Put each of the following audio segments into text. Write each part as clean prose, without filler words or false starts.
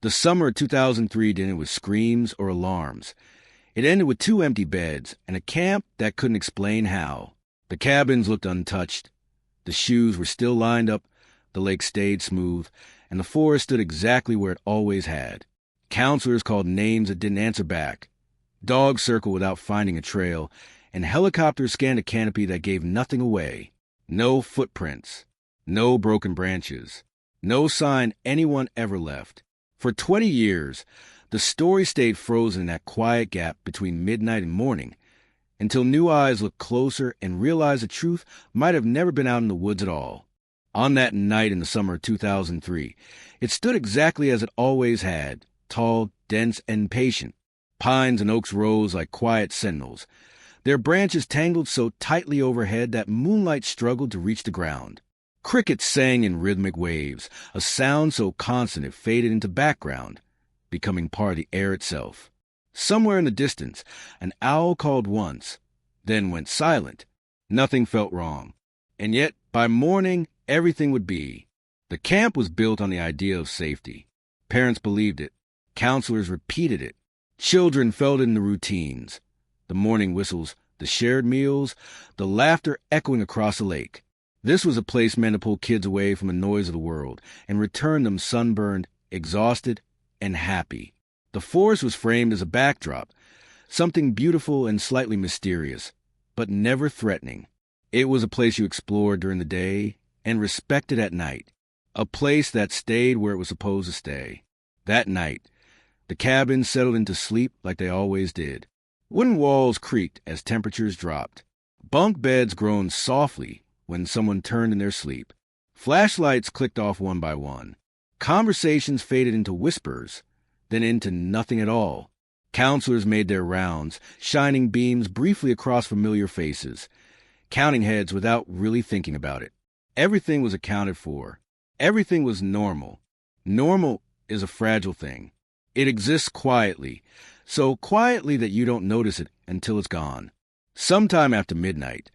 The summer of 2003 didn't end with screams or alarms. It ended with 2 empty beds and a camp that couldn't explain how. The cabins looked untouched. The shoes were still lined up, the lake stayed smooth, and the forest stood exactly where it always had. Counselors called names that didn't answer back. Dogs circled without finding a trail, and helicopters scanned a canopy that gave nothing away. No footprints. No broken branches. No sign anyone ever left. For 20 years, the story stayed frozen in that quiet gap between midnight and morning, until new eyes looked closer and realized the truth might have never been out in the woods at all. On that night in the summer of 2003, it stood exactly as it always had, tall, dense, and patient. Pines and oaks rose like quiet sentinels, their branches tangled so tightly overhead that moonlight struggled to reach the ground. Crickets sang in rhythmic waves, a sound so constant it faded into background, becoming part of the air itself. Somewhere in the distance, an owl called once, then went silent. Nothing felt wrong. And yet, by morning, everything would be. The camp was built on the idea of safety. Parents believed it. Counselors repeated it. Children felt it in the routines. The morning whistles, the shared meals, the laughter echoing across the lake. This was a place meant to pull kids away from the noise of the world and return them sunburned, exhausted, and happy. The forest was framed as a backdrop, something beautiful and slightly mysterious, but never threatening. It was a place you explored during the day and respected at night, a place that stayed where it was supposed to stay. That night, the cabin settled into sleep like they always did. Wooden walls creaked as temperatures dropped. Bunk beds groaned softly when someone turned in their sleep. Flashlights clicked off one by one. Conversations faded into whispers, then into nothing at all. Counselors made their rounds, shining beams briefly across familiar faces, counting heads without really thinking about it. Everything was accounted for. Everything was normal. Normal is a fragile thing. It exists quietly, so quietly that you don't notice it until it's gone. Sometime after midnight,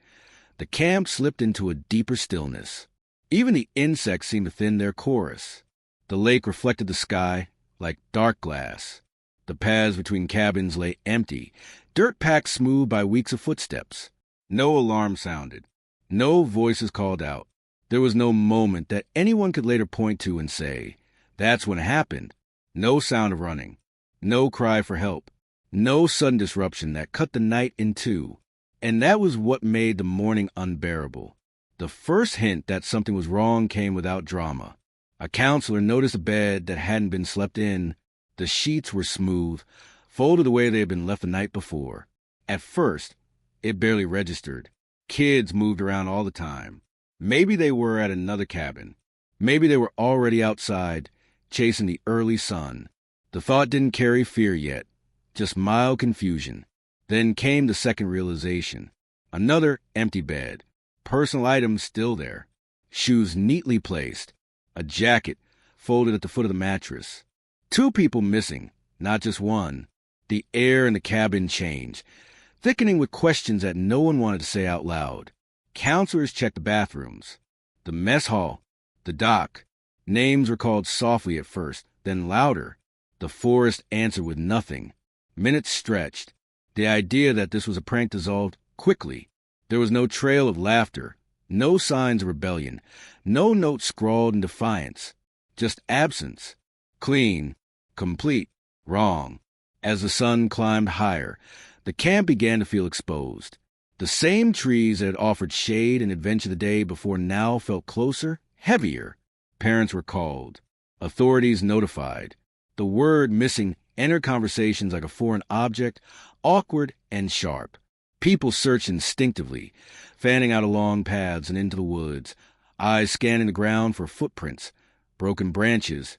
the camp slipped into a deeper stillness. Even the insects seemed to thin their chorus. The lake reflected the sky like dark glass. The paths between cabins lay empty, dirt packed smooth by weeks of footsteps. No alarm sounded. No voices called out. There was no moment that anyone could later point to and say, "That's when it happened." No sound of running. No cry for help. No sudden disruption that cut the night in two. And that was what made the morning unbearable. The first hint that something was wrong came without drama. A counselor noticed a bed that hadn't been slept in. The sheets were smooth, folded the way they had been left the night before. At first, it barely registered. Kids moved around all the time. Maybe they were at another cabin. Maybe they were already outside, chasing the early sun. The thought didn't carry fear yet, just mild confusion. Then came the second realization. Another empty bed. Personal items still there. Shoes neatly placed. A jacket folded at the foot of the mattress. 2 people missing, not just one. The air in the cabin changed, thickening with questions that no one wanted to say out loud. Counselors checked the bathrooms, the mess hall, the dock. Names were called softly at first, then louder. The forest answered with nothing. Minutes stretched. The idea that this was a prank dissolved quickly. There was no trail of laughter, no signs of rebellion, no note scrawled in defiance, just absence. Clean, complete, wrong. As the sun climbed higher, the camp began to feel exposed. The same trees that had offered shade and adventure the day before now felt closer, heavier. Parents were called. Authorities notified. The word missing entered conversations like a foreign object, awkward and sharp. People searched instinctively, fanning out along paths and into the woods, eyes scanning the ground for footprints, broken branches,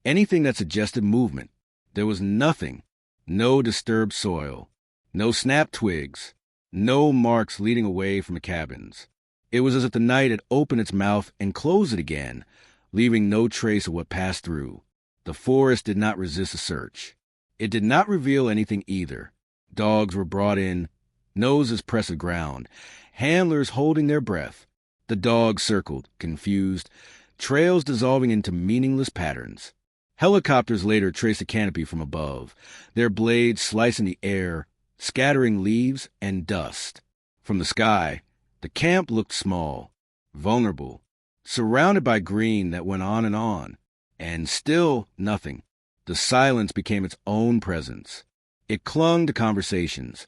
anything that suggested movement. There was nothing. No disturbed soil. No snapped twigs. No marks leading away from the cabins. It was as if the night had opened its mouth and closed it again, leaving no trace of what passed through. The forest did not resist a search. It did not reveal anything either. Dogs were brought in, noses pressed the ground, handlers holding their breath. The dogs circled, confused, trails dissolving into meaningless patterns. Helicopters later traced the canopy from above, their blades slicing the air, scattering leaves and dust. From the sky, the camp looked small, vulnerable, surrounded by green that went on, and still nothing. The silence became its own presence. It clung to conversations,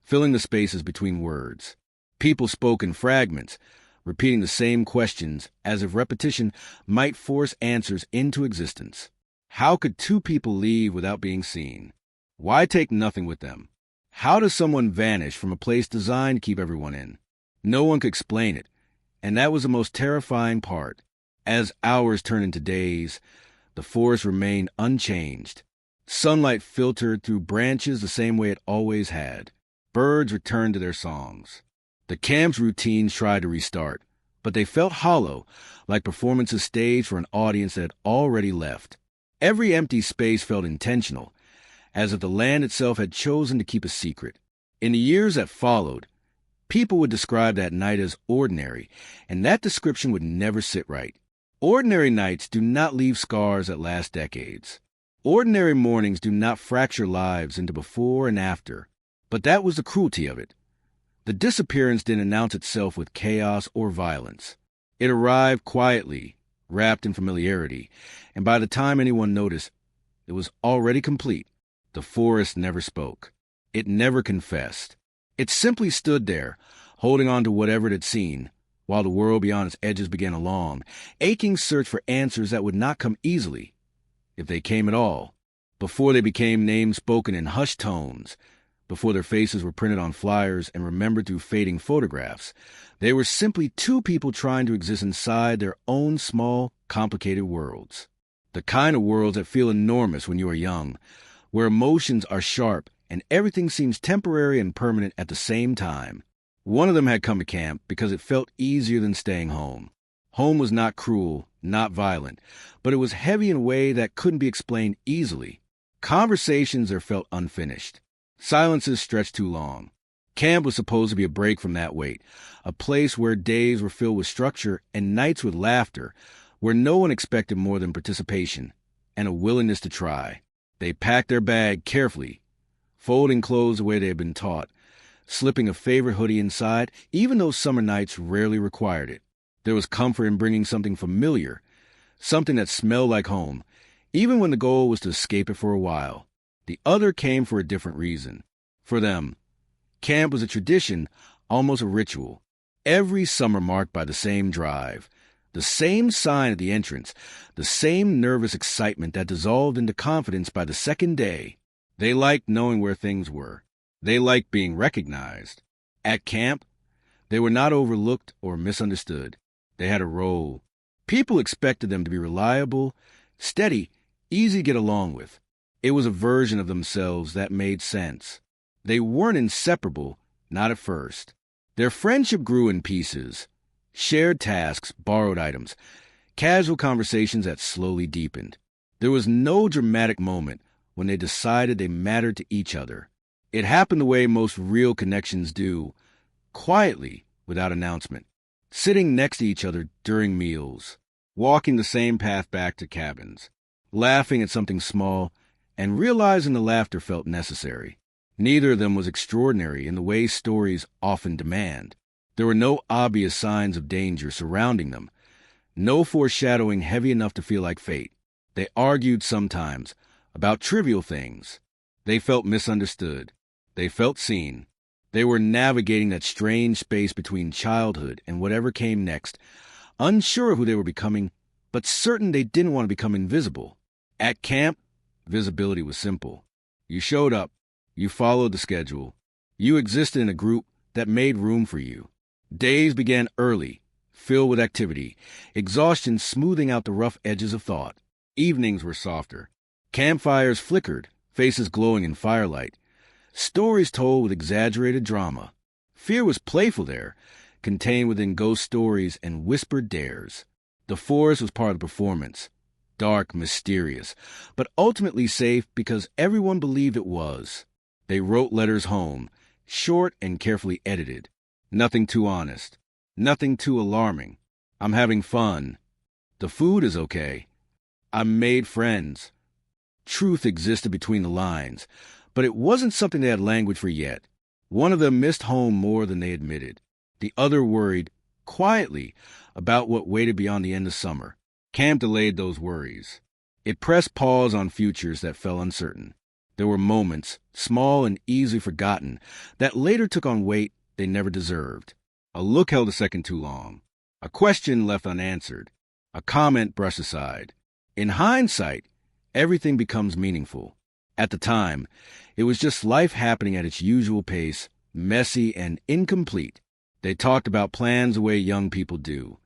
filling the spaces between words. People spoke in fragments, repeating the same questions as if repetition might force answers into existence. How could two people leave without being seen? Why take nothing with them? How does someone vanish from a place designed to keep everyone in? No one could explain it, and that was the most terrifying part. As hours turned into days, the forest remained unchanged. Sunlight filtered through branches the same way it always had. Birds returned to their songs. The camp's routines tried to restart, but they felt hollow, like performances staged for an audience that had already left. Every empty space felt intentional, as if the land itself had chosen to keep a secret. In the years that followed, people would describe that night as ordinary, and that description would never sit right. Ordinary nights do not leave scars that last decades. Ordinary mornings do not fracture lives into before and after. But that was the cruelty of it. The disappearance didn't announce itself with chaos or violence. It arrived quietly, wrapped in familiarity, and by the time anyone noticed, it was already complete. The forest never spoke. It never confessed. It simply stood there, holding on to whatever it had seen, while the world beyond its edges began a long, aching search for answers that would not come easily, if they came at all, before they became names spoken in hushed tones, before their faces were printed on flyers and remembered through fading photographs. They were simply two people trying to exist inside their own small, complicated worlds. The kind of worlds that feel enormous when you are young, where emotions are sharp and everything seems temporary and permanent at the same time. One of them had come to camp because it felt easier than staying home. Home was not cruel, not violent, but it was heavy in a way that couldn't be explained easily. Conversations there felt unfinished. Silences stretched too long. Camp was supposed to be a break from that weight, a place where days were filled with structure and nights with laughter, where no one expected more than participation and a willingness to try. They packed their bag carefully, folding clothes the way they had been taught, slipping a favorite hoodie inside, even though summer nights rarely required it. There was comfort in bringing something familiar, something that smelled like home, even when the goal was to escape it for a while. The other came for a different reason. For them, camp was a tradition, almost a ritual. Every summer marked by the same drive, the same sign at the entrance, the same nervous excitement that dissolved into confidence by the second day. They liked knowing where things were. They liked being recognized. At camp, they were not overlooked or misunderstood. They had a role. People expected them to be reliable, steady, easy to get along with. It was a version of themselves that made sense. They weren't inseparable, not at first. Their friendship grew in pieces. Shared tasks, borrowed items, casual conversations that slowly deepened. There was no dramatic moment when they decided they mattered to each other. It happened the way most real connections do, quietly, without announcement. Sitting next to each other during meals, walking the same path back to cabins, laughing at something small, and realizing the laughter felt necessary. Neither of them was extraordinary in the way stories often demand. There were no obvious signs of danger surrounding them, no foreshadowing heavy enough to feel like fate. They argued sometimes about trivial things. They felt misunderstood. They felt seen. They were navigating that strange space between childhood and whatever came next, unsure of who they were becoming, but certain they didn't want to become invisible. At camp, visibility was simple. You showed up. You followed the schedule. You existed in a group that made room for you. Days began early, filled with activity, exhaustion smoothing out the rough edges of thought. Evenings were softer. Campfires flickered, faces glowing in firelight. Stories told with exaggerated drama. Fear was playful there, contained within ghost stories and whispered dares. The forest was part of the performance. Dark, mysterious, but ultimately safe because everyone believed it was. They wrote letters home, short and carefully edited. Nothing too honest. Nothing too alarming. I'm having fun. The food is okay. I made friends. Truth existed between the lines, but it wasn't something they had language for yet. One of them missed home more than they admitted. The other worried, quietly, about what waited beyond the end of summer. Camp delayed those worries. It pressed pause on futures that fell uncertain. There were moments, small and easily forgotten, that later took on weight they never deserved. A look held a second too long. A question left unanswered. A comment brushed aside. In hindsight, everything becomes meaningful. At the time, it was just life happening at its usual pace, messy and incomplete. They talked about plans the way young people do,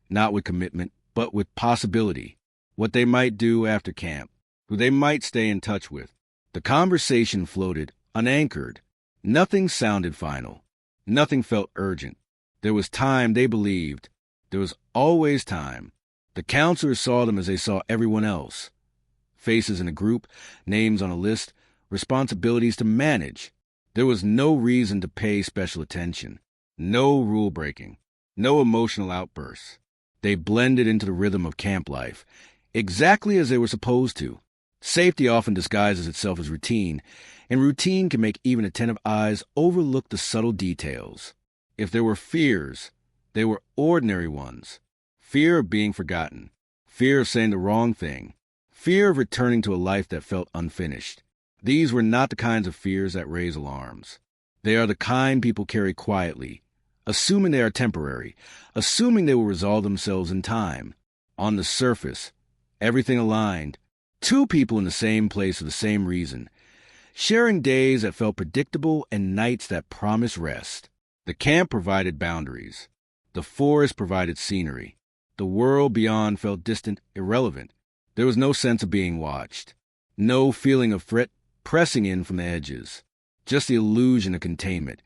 not with commitment, but with possibility. What they might do after camp, who they might stay in touch with. The conversation floated, unanchored. Nothing sounded final. Nothing felt urgent. There was time, they believed. There was always time. The counselors saw them as they saw everyone else. Faces in a group, names on a list, responsibilities to manage. There was no reason to pay special attention. No rule breaking. No emotional outbursts. They blended into the rhythm of camp life, exactly as they were supposed to. Safety often disguises itself as routine, and routine can make even attentive eyes overlook the subtle details. If there were fears, they were ordinary ones. Fear of being forgotten. Fear of saying the wrong thing. Fear of returning to a life that felt unfinished. These were not the kinds of fears that raise alarms. They are the kind people carry quietly, assuming they are temporary, assuming they will resolve themselves in time. On the surface, everything aligned. Two people in the same place for the same reason, sharing days that felt predictable and nights that promised rest. The camp provided boundaries. The forest provided scenery. The world beyond felt distant, irrelevant. There was no sense of being watched. No feeling of threat pressing in from the edges. Just the illusion of containment,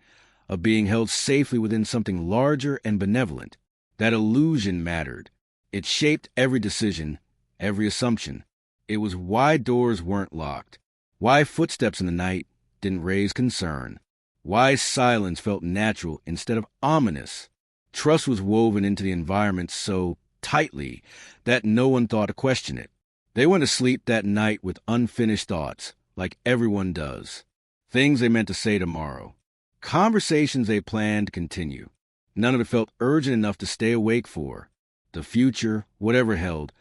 of being held safely within something larger and benevolent. That illusion mattered. It shaped every decision, every assumption. It was why doors weren't locked, why footsteps in the night didn't raise concern, why silence felt natural instead of ominous. Trust was woven into the environment so tightly that no one thought to question it. They went to sleep that night with unfinished thoughts, like everyone does. Things they meant to say tomorrow. Conversations they planned to continue. None of it felt urgent enough to stay awake for. The future, whatever held,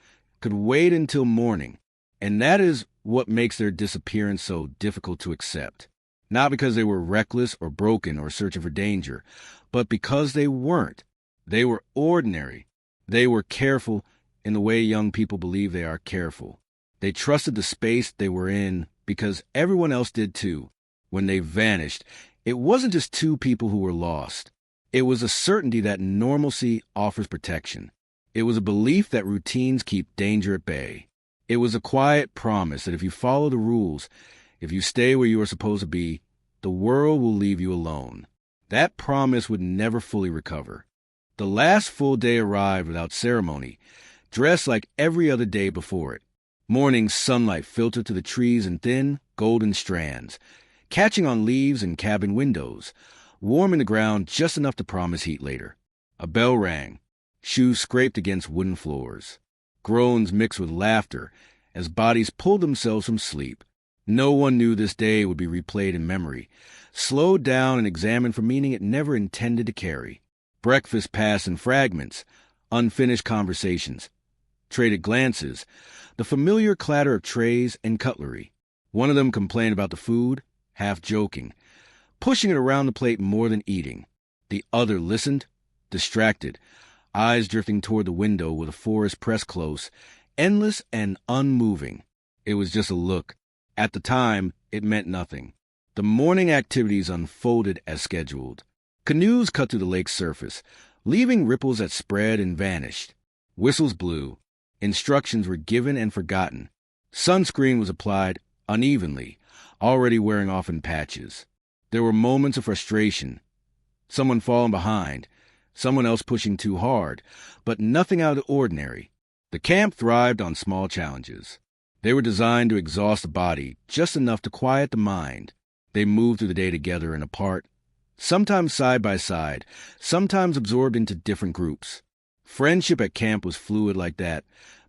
could wait until morning. And that is what makes their disappearance so difficult to accept. Not because they were reckless or broken or searching for danger, but because they weren't. They were ordinary. They were careful in the way young people believe they are careful. They trusted the space they were in because everyone else did too. When they vanished, it wasn't just two people who were lost. It was a certainty that normalcy offers protection. It was a belief that routines keep danger at bay. It was a quiet promise that if you follow the rules, if you stay where you are supposed to be, the world will leave you alone. That promise would never fully recover. The last full day arrived without ceremony, dressed like every other day before it. Morning sunlight filtered to the trees in thin, golden strands, catching on leaves and cabin windows, warming the ground just enough to promise heat later. A bell rang. Shoes scraped against wooden floors. Groans mixed with laughter as bodies pulled themselves from sleep. No one knew this day would be replayed in memory, slowed down and examined for meaning it never intended to carry. Breakfast passed in fragments, unfinished conversations, traded glances, the familiar clatter of trays and cutlery. One of them complained about the food, half joking, pushing it around the plate more than eating. The other listened, distracted, eyes drifting toward the window with a forest pressed close, endless and unmoving. It was just a look. At the time, it meant nothing. The morning activities unfolded as scheduled. Canoes cut through the lake's surface, leaving ripples that spread and vanished. Whistles blew. Instructions were given and forgotten. Sunscreen was applied unevenly, already wearing off in patches. There were moments of frustration. Someone falling behind, someone else pushing too hard, but nothing out of the ordinary. The camp thrived on small challenges. They were designed to exhaust the body just enough to quiet the mind. They moved through the day together and apart, sometimes side by side, sometimes absorbed into different groups. Friendship at camp was fluid like that,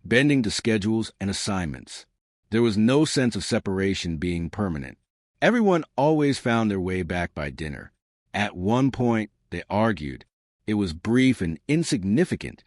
bending to schedules and assignments. There was no sense of separation being permanent. Everyone always found their way back by dinner. At one point, they argued. It was brief and insignificant,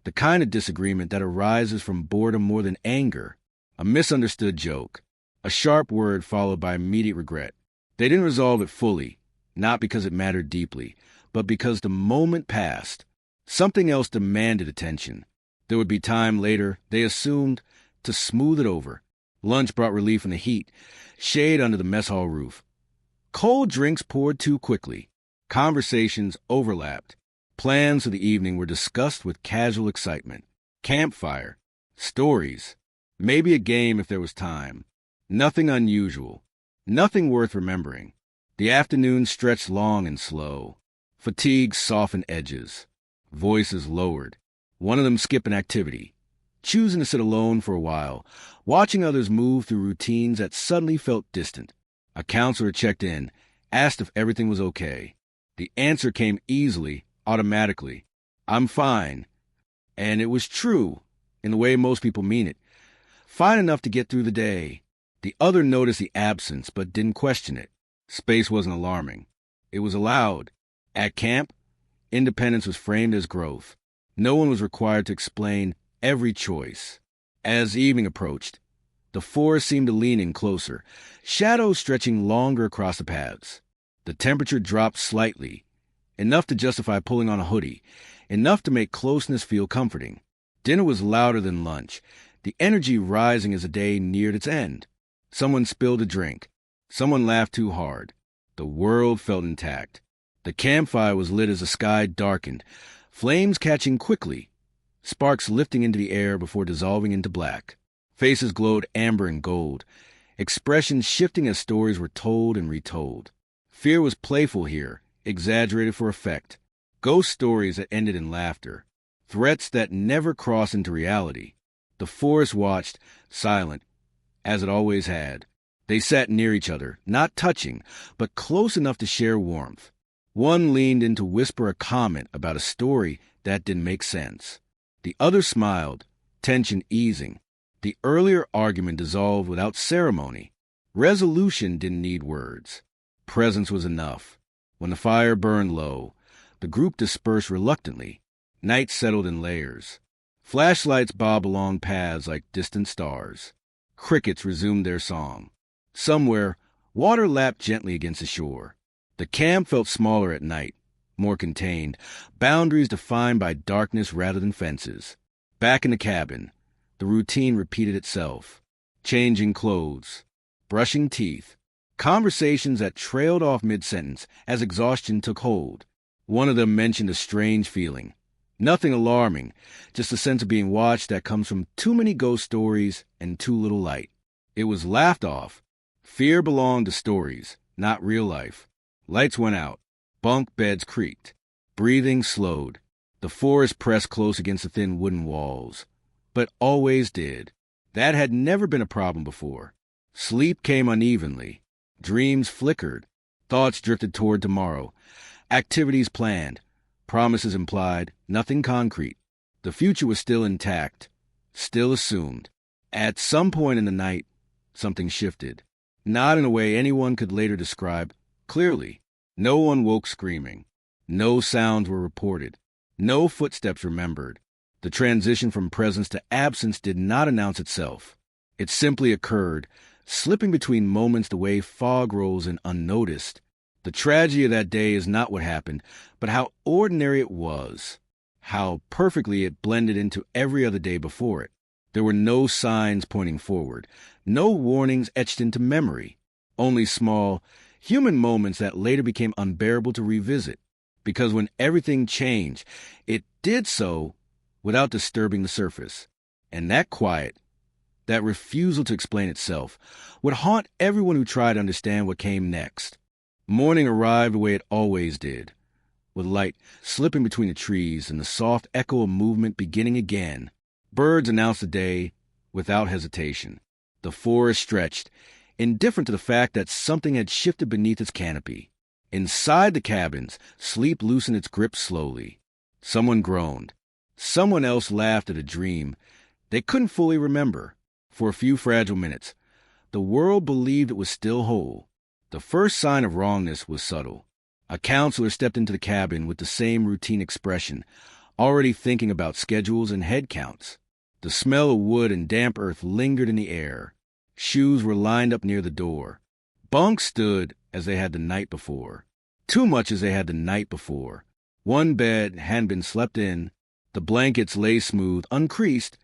the kind of disagreement that arises from boredom more than anger. A misunderstood joke, a sharp word followed by immediate regret. They didn't resolve it fully, not because it mattered deeply, but because the moment passed. Something else demanded attention. There would be time later, they assumed, to smooth it over. Lunch brought relief in the heat, shade under the mess hall roof. Cold drinks poured too quickly. Conversations overlapped. Plans for the evening were discussed with casual excitement. Campfire. Stories. Maybe a game if there was time. Nothing unusual. Nothing worth remembering. The afternoon stretched long and slow. Fatigue softened edges. Voices lowered. One of them skipped an activity, choosing to sit alone for a while, watching others move through routines that suddenly felt distant. A counselor checked in, asked if everything was okay. The answer came easily, automatically. I'm fine. And it was true, in the way most people mean it. Fine enough to get through the day. The other noticed the absence, but didn't question it. Space wasn't alarming. It was allowed. At camp, independence was framed as growth. No one was required to explain every choice. As evening approached, the forest seemed to lean in closer, shadows stretching longer across the paths. The temperature dropped slightly, enough to justify pulling on a hoodie, enough to make closeness feel comforting. Dinner was louder than lunch, the energy rising as the day neared its end. Someone spilled a drink. Someone laughed too hard. The world felt intact. The campfire was lit as the sky darkened, flames catching quickly, sparks lifting into the air before dissolving into black. Faces glowed amber and gold, expressions shifting as stories were told and retold. Fear was playful here, exaggerated for effect. Ghost stories that ended in laughter. Threats that never crossed into reality. The forest watched, silent, as it always had. They sat near each other, not touching, but close enough to share warmth. One leaned in to whisper a comment about a story that didn't make sense. The other smiled, tension easing. The earlier argument dissolved without ceremony. Resolution didn't need words. Presence was enough. When the fire burned low, the group dispersed reluctantly. Night settled in layers. Flashlights bobbed along paths like distant stars. Crickets resumed their song. Somewhere, water lapped gently against the shore. The camp felt smaller at night, more contained, boundaries defined by darkness rather than fences. Back in the cabin, the routine repeated itself. Changing clothes, brushing teeth, conversations that trailed off mid-sentence as exhaustion took hold. One of them mentioned a strange feeling. Nothing alarming, just a sense of being watched that comes from too many ghost stories and too little light. It was laughed off. Fear belonged to stories, not real life. Lights went out. Bunk beds creaked. Breathing slowed. The forest pressed close against the thin wooden walls. But always did. That had never been a problem before. Sleep came unevenly. Dreams flickered. Thoughts drifted toward tomorrow. Activities planned. Promises implied. Nothing concrete. The future was still intact. Still assumed. At some point in the night, something shifted. Not in a way anyone could later describe clearly. No one woke screaming. No sounds were reported. No footsteps remembered. The transition from presence to absence did not announce itself. It simply occurred, slipping between moments the way fog rolls in unnoticed. The tragedy of that day is not what happened, but how ordinary it was. How perfectly it blended into every other day before it. There were no signs pointing forward, no warnings etched into memory, only small, human moments that later became unbearable to revisit. Because when everything changed, it did so without disturbing the surface. And that quiet, that refusal to explain itself, would haunt everyone who tried to understand what came next. Morning arrived the way it always did, with light slipping between the trees and the soft echo of movement beginning again. Birds announced the day without hesitation. The forest stretched, indifferent to the fact that something had shifted beneath its canopy. Inside the cabins, sleep loosened its grip slowly. Someone groaned. Someone else laughed at a dream They couldn't fully remember. For a few fragile minutes, the world believed it was still whole. The first sign of wrongness was subtle. A counselor stepped into the cabin with the same routine expression, already thinking about schedules and head counts. The smell of wood and damp earth lingered in the air. Shoes were lined up near the door. Bunks stood as they had the night before. Too much as they had the night before. One bed hadn't been slept in. The blankets lay smooth, uncreased,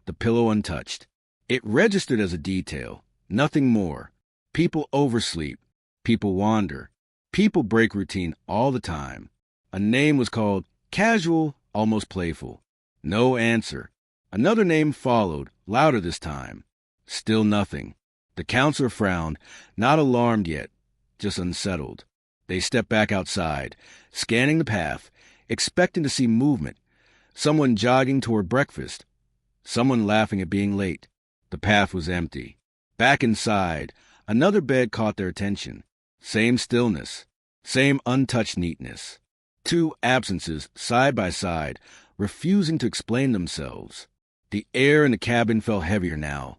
the pillow untouched. It registered as a detail, nothing more. People oversleep. People wander. People break routine all the time. A name was called, casual, almost playful. No answer. Another name followed, louder this time. Still nothing. The counselor frowned, not alarmed yet, just unsettled. They stepped back outside, scanning the path, expecting to see movement. Someone jogging toward breakfast. Someone laughing at being late. The path was empty. Back inside, another bed caught their attention. Same stillness. Same untouched neatness. Two absences, side by side, refusing to explain themselves. The air in the cabin felt heavier now,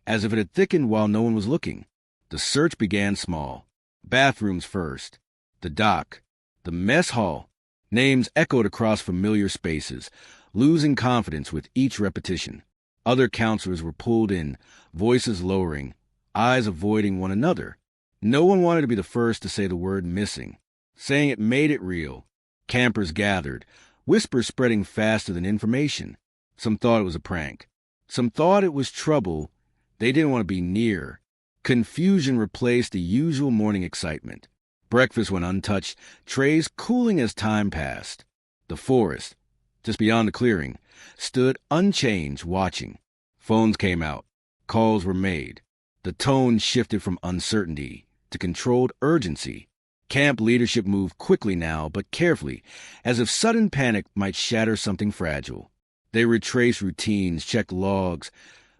as if it had thickened while no one was looking. The search began small. Bathrooms first. The dock. The mess hall. Names echoed across familiar spaces, losing confidence with each repetition. Other counselors were pulled in, voices lowering, eyes avoiding one another. No one wanted to be the first to say the word missing. Saying it made it real. Campers gathered, whispers spreading faster than information. Some thought it was a prank. Some thought it was trouble they didn't want to be near. Confusion replaced the usual morning excitement. Breakfast went untouched, trays cooling as time passed. The forest, just beyond the clearing, stood unchanged, watching. Phones came out. Calls were made. The tone shifted from uncertainty to controlled urgency. Camp leadership moved quickly now, but carefully, as if sudden panic might shatter something fragile. They retraced routines, checked logs,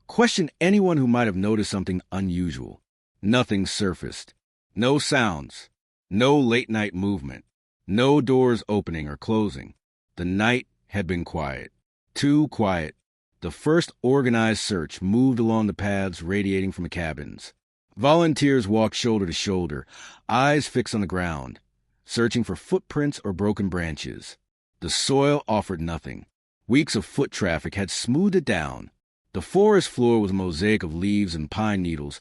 questioned anyone who might have noticed something unusual. Nothing surfaced. No sounds. No late-night movement. No doors opening or closing. The night had been quiet. Too quiet. The first organized search moved along the paths radiating from the cabins. Volunteers walked shoulder to shoulder, eyes fixed on the ground, searching for footprints or broken branches. The soil offered nothing. Weeks of foot traffic had smoothed it down. The forest floor was a mosaic of leaves and pine needles,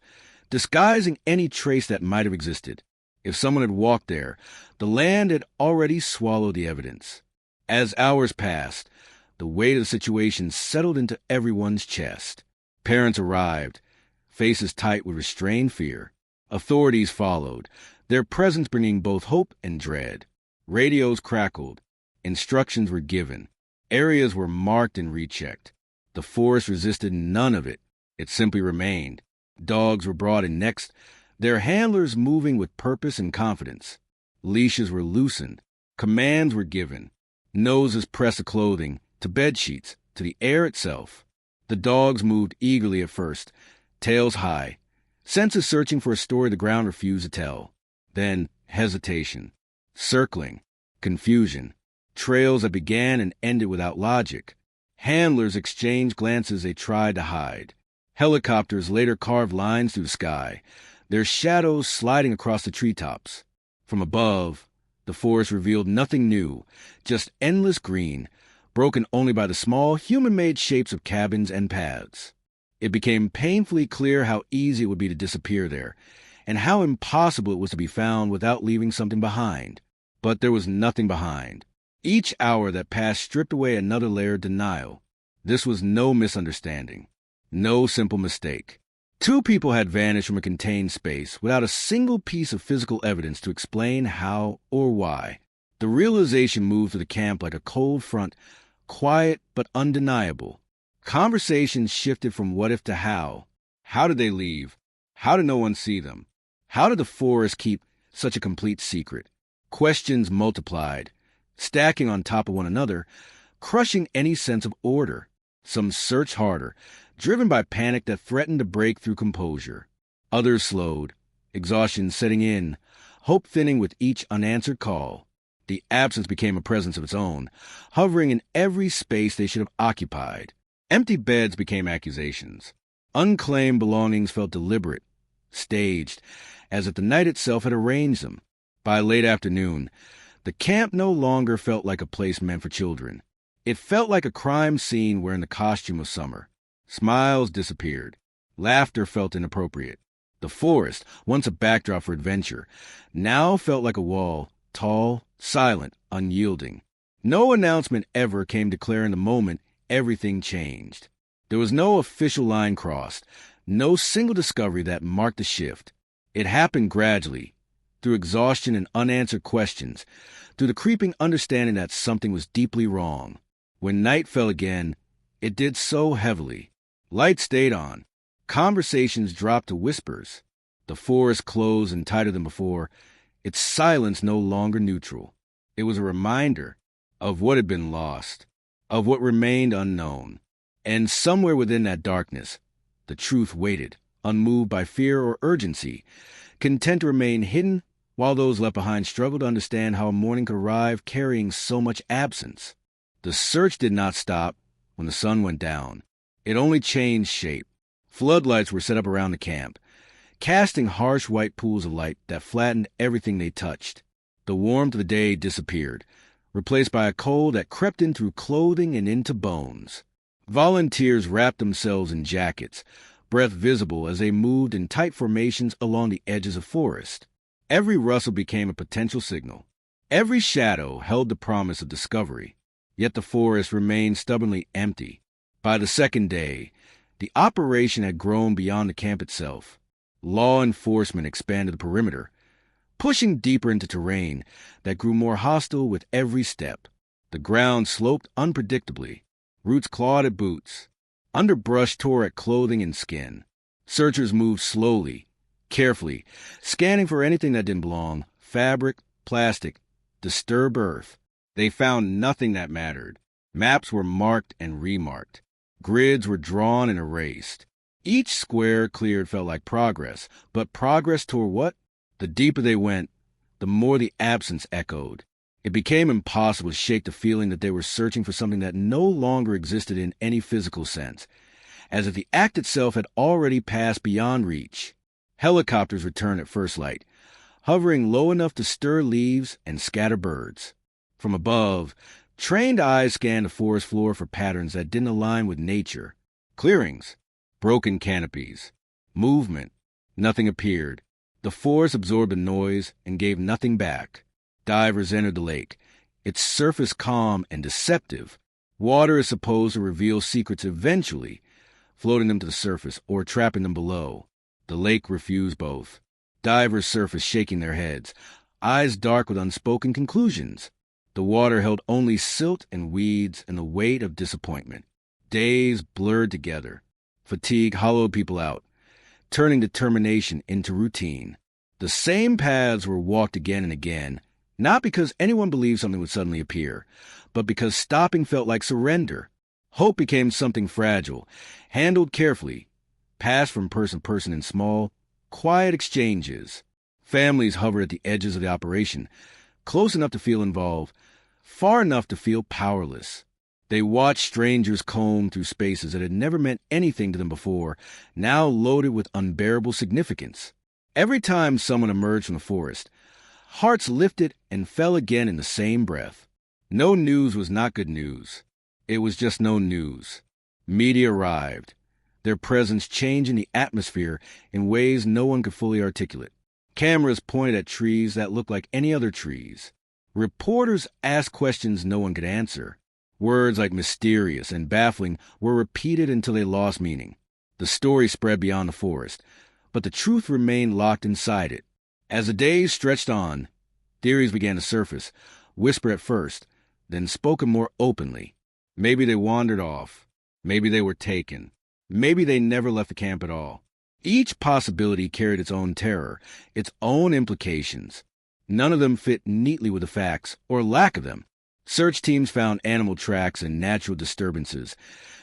disguising any trace that might have existed. If someone had walked there, the land had already swallowed the evidence. As hours passed, the weight of the situation settled into everyone's chest. Parents arrived, faces tight with restrained fear. Authorities followed, their presence bringing both hope and dread. Radios crackled. Instructions were given. Areas were marked and rechecked. The forest resisted none of it. It simply remained. Dogs were brought in next, their handlers moving with purpose and confidence. Leashes were loosened. Commands were given. Noses pressed to clothing, to bedsheets, to the air itself. The dogs moved eagerly at first, tails high, senses searching for a story the ground refused to tell. Then hesitation, circling, confusion, trails that began and ended without logic. Handlers exchanged glances they tried to hide. Helicopters later carved lines through the sky, their shadows sliding across the treetops. From above, the forest revealed nothing new, just endless green, broken only by the small, human-made shapes of cabins and paths. It became painfully clear how easy it would be to disappear there, and how impossible it was to be found without leaving something behind. But there was nothing behind. Each hour that passed stripped away another layer of denial. This was no misunderstanding, no simple mistake. Two people had vanished from a contained space without a single piece of physical evidence to explain how or why. The realization moved through the camp like a cold front, quiet but undeniable. Conversations shifted from what if to how. How did they leave? How did no one see them? How did the forest keep such a complete secret? Questions multiplied, stacking on top of one another, crushing any sense of order. Some searched harder, driven by panic that threatened to break through composure. Others slowed, exhaustion setting in, hope thinning with each unanswered call. The absence became a presence of its own, hovering in every space they should have occupied. Empty beds became accusations. Unclaimed belongings felt deliberate, staged, as if the night itself had arranged them. By late afternoon, the camp no longer felt like a place meant for children. It felt like a crime scene wearing the costume of summer. Smiles disappeared. Laughter felt inappropriate. The forest, once a backdrop for adventure, now felt like a wall, tall, silent, unyielding. No announcement ever came declaring the moment everything changed. There was no official line crossed, no single discovery that marked the shift. It happened gradually, through exhaustion and unanswered questions, through the creeping understanding that something was deeply wrong. When night fell again, it did so heavily. Lights stayed on. Conversations dropped to whispers. The forest closed and tighter than before, its silence no longer neutral. It was a reminder of what had been lost, of what remained unknown. And somewhere within that darkness, the truth waited, unmoved by fear or urgency, content to remain hidden while those left behind struggled to understand how a morning could arrive carrying so much absence. The search did not stop when the sun went down. It only changed shape. Floodlights were set up around the camp, casting harsh white pools of light that flattened everything they touched. The warmth of the day disappeared, replaced by a cold that crept in through clothing and into bones. Volunteers wrapped themselves in jackets, breath visible as they moved in tight formations along the edges of forest. Every rustle became a potential signal. Every shadow held the promise of discovery. Yet the forest remained stubbornly empty. By the second day, the operation had grown beyond the camp itself. Law enforcement expanded the perimeter, pushing deeper into terrain that grew more hostile with every step. The ground sloped unpredictably. Roots clawed at boots. Underbrush tore at clothing and skin. Searchers moved slowly, carefully, scanning for anything that didn't belong: fabric, plastic, disturbed earth. They found nothing that mattered. Maps were marked and remarked. Grids were drawn and erased. Each square cleared felt like progress, but progress toward what? The deeper they went, the more the absence echoed. It became impossible to shake the feeling that they were searching for something that no longer existed in any physical sense, as if the act itself had already passed beyond reach. Helicopters returned at first light, hovering low enough to stir leaves and scatter birds. From above, trained eyes scanned the forest floor for patterns that didn't align with nature. Clearings, broken canopies, movement. Nothing appeared. The forest absorbed the noise and gave nothing back. Divers entered the lake, its surface calm and deceptive. Water is supposed to reveal secrets eventually, floating them to the surface or trapping them below. The lake refused both. Divers surfaced shaking their heads, eyes dark with unspoken conclusions. The water held only silt and weeds and the weight of disappointment. Days blurred together. Fatigue hollowed people out, turning determination into routine. The same paths were walked again and again, not because anyone believed something would suddenly appear, but because stopping felt like surrender. Hope became something fragile, handled carefully, passed from person to person in small, quiet exchanges. Families hovered at the edges of the operation, close enough to feel involved, far enough to feel powerless. They watched strangers comb through spaces that had never meant anything to them before, now loaded with unbearable significance. Every time someone emerged from the forest, hearts lifted and fell again in the same breath. No news was not good news. It was just no news. Media arrived, their presence changing the atmosphere in ways no one could fully articulate. Cameras pointed at trees that looked like any other trees. Reporters asked questions no one could answer. Words like mysterious and baffling were repeated until they lost meaning. The story spread beyond the forest, but the truth remained locked inside it. As the days stretched on, theories began to surface, whispered at first, then spoken more openly. Maybe they wandered off. Maybe they were taken. Maybe they never left the camp at all. Each possibility carried its own terror, its own implications. None of them fit neatly with the facts, or lack of them. Search teams found animal tracks and natural disturbances,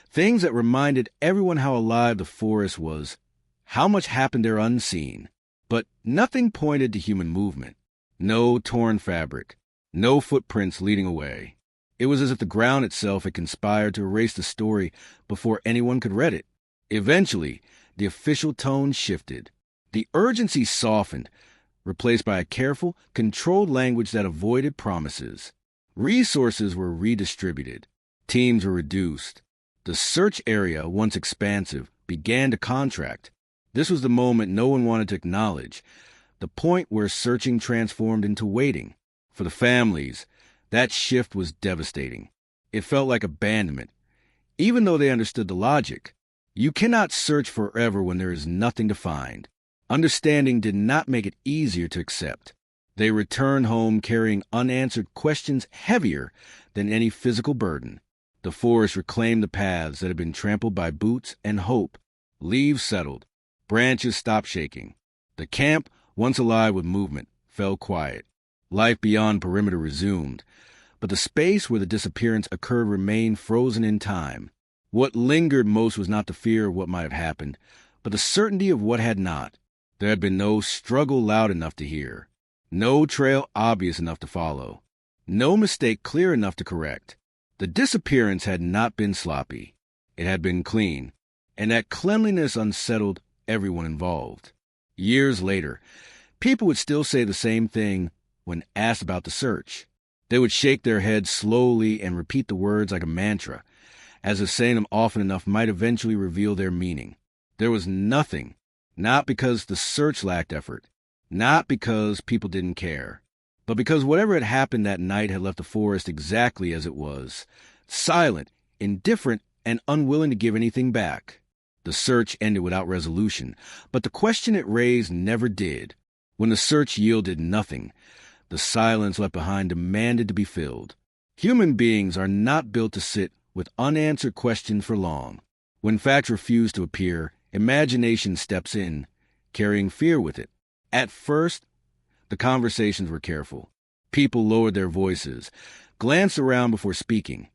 things that reminded everyone how alive the forest was, how much happened there unseen. But nothing pointed to human movement. No torn fabric, no footprints leading away. It was as if the ground itself had conspired to erase the story before anyone could read it. Eventually, the official tone shifted. The urgency softened, replaced by a careful, controlled language that avoided promises. Resources were redistributed. Teams were reduced. The search area, once expansive, began to contract. This was the moment no one wanted to acknowledge, the point where searching transformed into waiting. For the families, that shift was devastating. It felt like abandonment, even though they understood the logic. You cannot search forever when there is nothing to find. Understanding did not make it easier to accept. They returned home carrying unanswered questions heavier than any physical burden. The forest reclaimed the paths that had been trampled by boots and hope. Leaves settled. Branches stopped shaking. The camp, once alive with movement, fell quiet. Life beyond perimeter resumed, but the space where the disappearance occurred remained frozen in time. What lingered most was not the fear of what might have happened, but the certainty of what had not. There had been no struggle loud enough to hear, no trail obvious enough to follow, no mistake clear enough to correct. The disappearance had not been sloppy. It had been clean, and that cleanliness unsettled everyone involved. Years later, people would still say the same thing when asked about the search. They would shake their heads slowly and repeat the words like a mantra, as if saying them often enough might eventually reveal their meaning. There was nothing, not because the search lacked effort, not because people didn't care, but because whatever had happened that night had left the forest exactly as it was, silent, indifferent, and unwilling to give anything back. The search ended without resolution, but the question it raised never did. When the search yielded nothing, the silence left behind demanded to be filled. Human beings are not built to sit with unanswered questions for long. When facts refuse to appear, imagination steps in, carrying fear with it. At first, the conversations were careful. People lowered their voices, glanced around before speaking,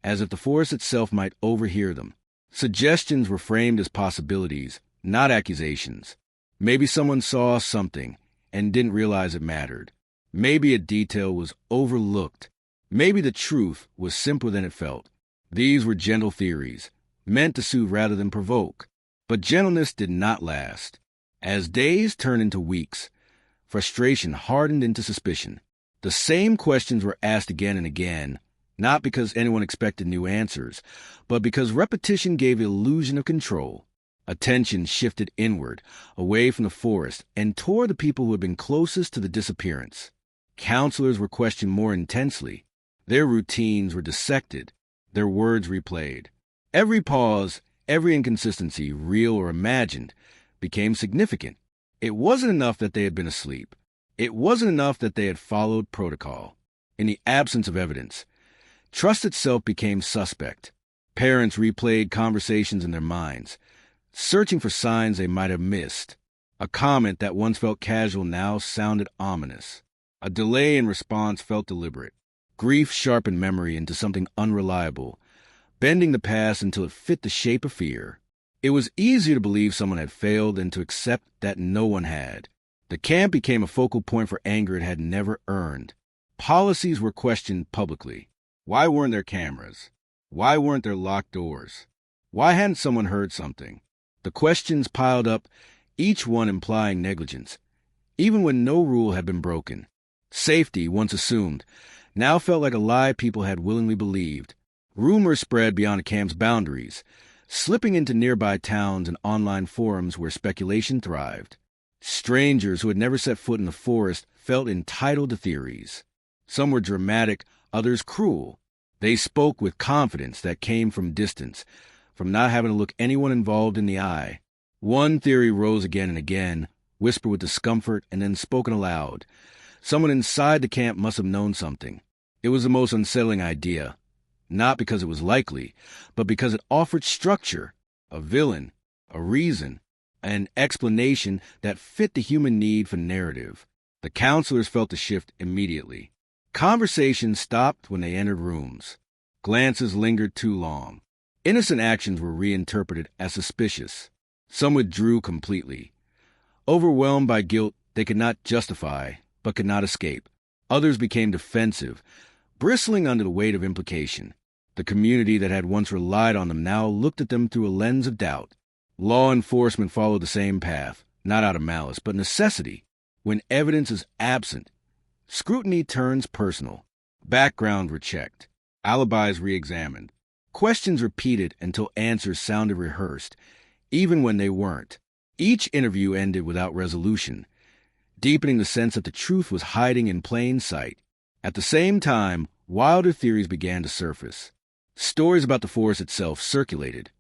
as if the forest itself might overhear them. Suggestions were framed as possibilities, not accusations. Maybe someone saw something and didn't realize it mattered. Maybe a detail was overlooked. Maybe the truth was simpler than it felt. These were gentle theories, meant to soothe rather than provoke. But gentleness did not last. As days turned into weeks, frustration hardened into suspicion. The same questions were asked again and again, not because anyone expected new answers, but because repetition gave the illusion of control. Attention shifted inward, away from the forest, and toward the people who had been closest to the disappearance. Counselors were questioned more intensely. Their routines were dissected, their words replayed. Every pause, every inconsistency, real or imagined, became significant. It wasn't enough that they had been asleep. It wasn't enough that they had followed protocol. In the absence of evidence, trust itself became suspect. Parents replayed conversations in their minds, searching for signs they might have missed. A comment that once felt casual now sounded ominous. A delay in response felt deliberate. Grief sharpened memory into something unreliable, bending the past until it fit the shape of fear. It was easier to believe someone had failed than to accept that no one had. The camp became a focal point for anger it had never earned. Policies were questioned publicly. Why weren't there cameras? Why weren't there locked doors? Why hadn't someone heard something? The questions piled up, each one implying negligence, even when no rule had been broken. Safety, once assumed, now felt like a lie people had willingly believed. Rumors spread beyond the camp's boundaries, slipping into nearby towns and online forums where speculation thrived. Strangers who had never set foot in the forest felt entitled to theories. Some were dramatic, others cruel. They spoke with confidence that came from distance, from not having to look anyone involved in the eye. One theory rose again and again, whispered with discomfort, and then spoken aloud. Someone inside the camp must have known something. It was the most unsettling idea, not because it was likely, but because it offered structure, a villain, a reason, an explanation that fit the human need for narrative. The counselors felt the shift immediately. Conversations stopped when they entered rooms. Glances lingered too long. Innocent actions were reinterpreted as suspicious. Some withdrew completely. Overwhelmed by guilt they could not justify, but could not escape. Others became defensive, bristling under the weight of implication. The community that had once relied on them now looked at them through a lens of doubt. Law enforcement followed the same path, not out of malice, but necessity. When evidence is absent, scrutiny turns personal. Backgrounds were checked, alibis re-examined, questions repeated until answers sounded rehearsed, even when they weren't. Each interview ended without resolution, deepening the sense that the truth was hiding in plain sight. At the same time, wilder theories began to surface. Stories about the forest itself circulated.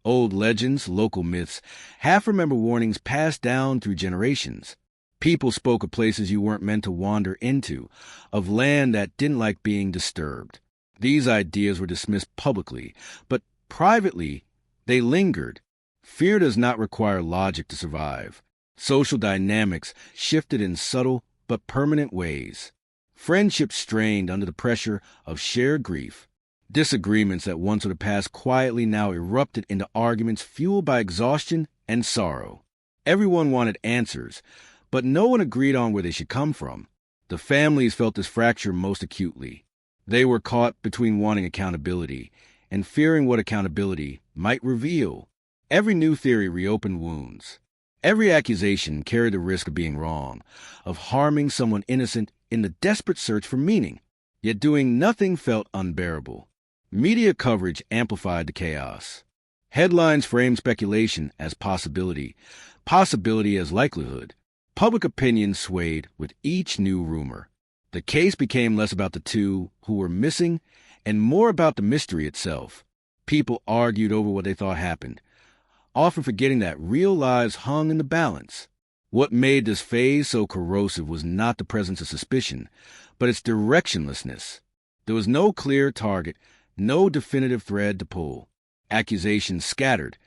Old legends, local myths, half-remembered warnings passed down through generations. People spoke of places you weren't meant to wander into, of land that didn't like being disturbed. These ideas were dismissed publicly, but privately, they lingered. Fear does not require logic to survive. Social dynamics shifted in subtle but permanent ways. Friendships strained under the pressure of shared grief. Disagreements that once would have passed quietly now erupted into arguments fueled by exhaustion and sorrow. Everyone wanted answers, but no one agreed on where they should come from. The families felt this fracture most acutely. They were caught between wanting accountability and fearing what accountability might reveal. Every new theory reopened wounds. Every accusation carried the risk of being wrong, of harming someone innocent in the desperate search for meaning. Yet doing nothing felt unbearable. Media coverage amplified the chaos. Headlines framed speculation as possibility, possibility as likelihood. Public opinion swayed with each new rumor. The case became less about the two who were missing and more about the mystery itself. People argued over what they thought happened, often forgetting that real lives hung in the balance. What made this phase so corrosive was not the presence of suspicion, but its directionlessness. There was no clear target, no definitive thread to pull. Accusations scattered,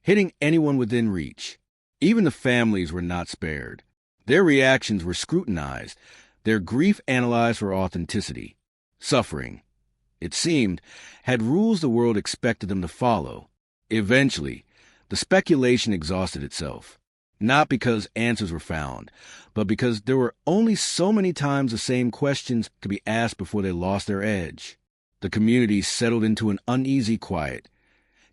hitting anyone within reach. Even the families were not spared. Their reactions were scrutinized, their grief analyzed for authenticity. Suffering, it seemed, had rules the world expected them to follow. Eventually, the speculation exhausted itself. Not because answers were found, but because there were only so many times the same questions could be asked before they lost their edge. The community settled into an uneasy quiet,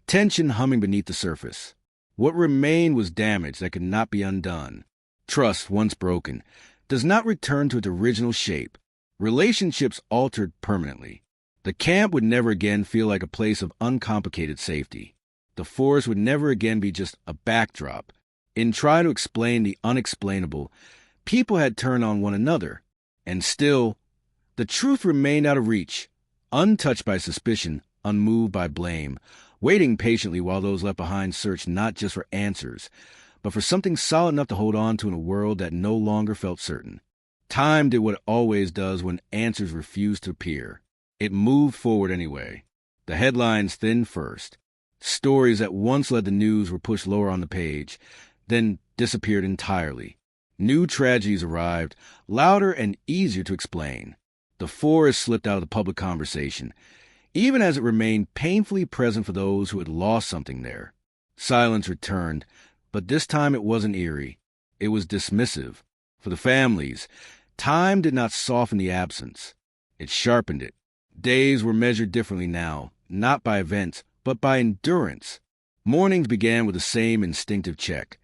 tension humming beneath the surface. What remained was damage that could not be undone. Trust, once broken, does not return to its original shape. Relationships altered permanently. The camp would never again feel like a place of uncomplicated safety. The forest would never again be just a backdrop. In trying to explain the unexplainable, people had turned on one another, and still, the truth remained out of reach, untouched by suspicion, unmoved by blame, waiting patiently while those left behind searched not just for answers, but for something solid enough to hold on to in a world that no longer felt certain. Time did what it always does when answers refuse to appear. It moved forward anyway. The headlines thinned first. Stories that once led the news were pushed lower on the page, then disappeared entirely. New tragedies arrived, louder and easier to explain. The forest slipped out of the public conversation, even as it remained painfully present for those who had lost something there. Silence returned, but this time it wasn't eerie. It was dismissive. For the families, time did not soften the absence. It sharpened it. Days were measured differently now, not by events, but by endurance. Mornings began with the same instinctive check,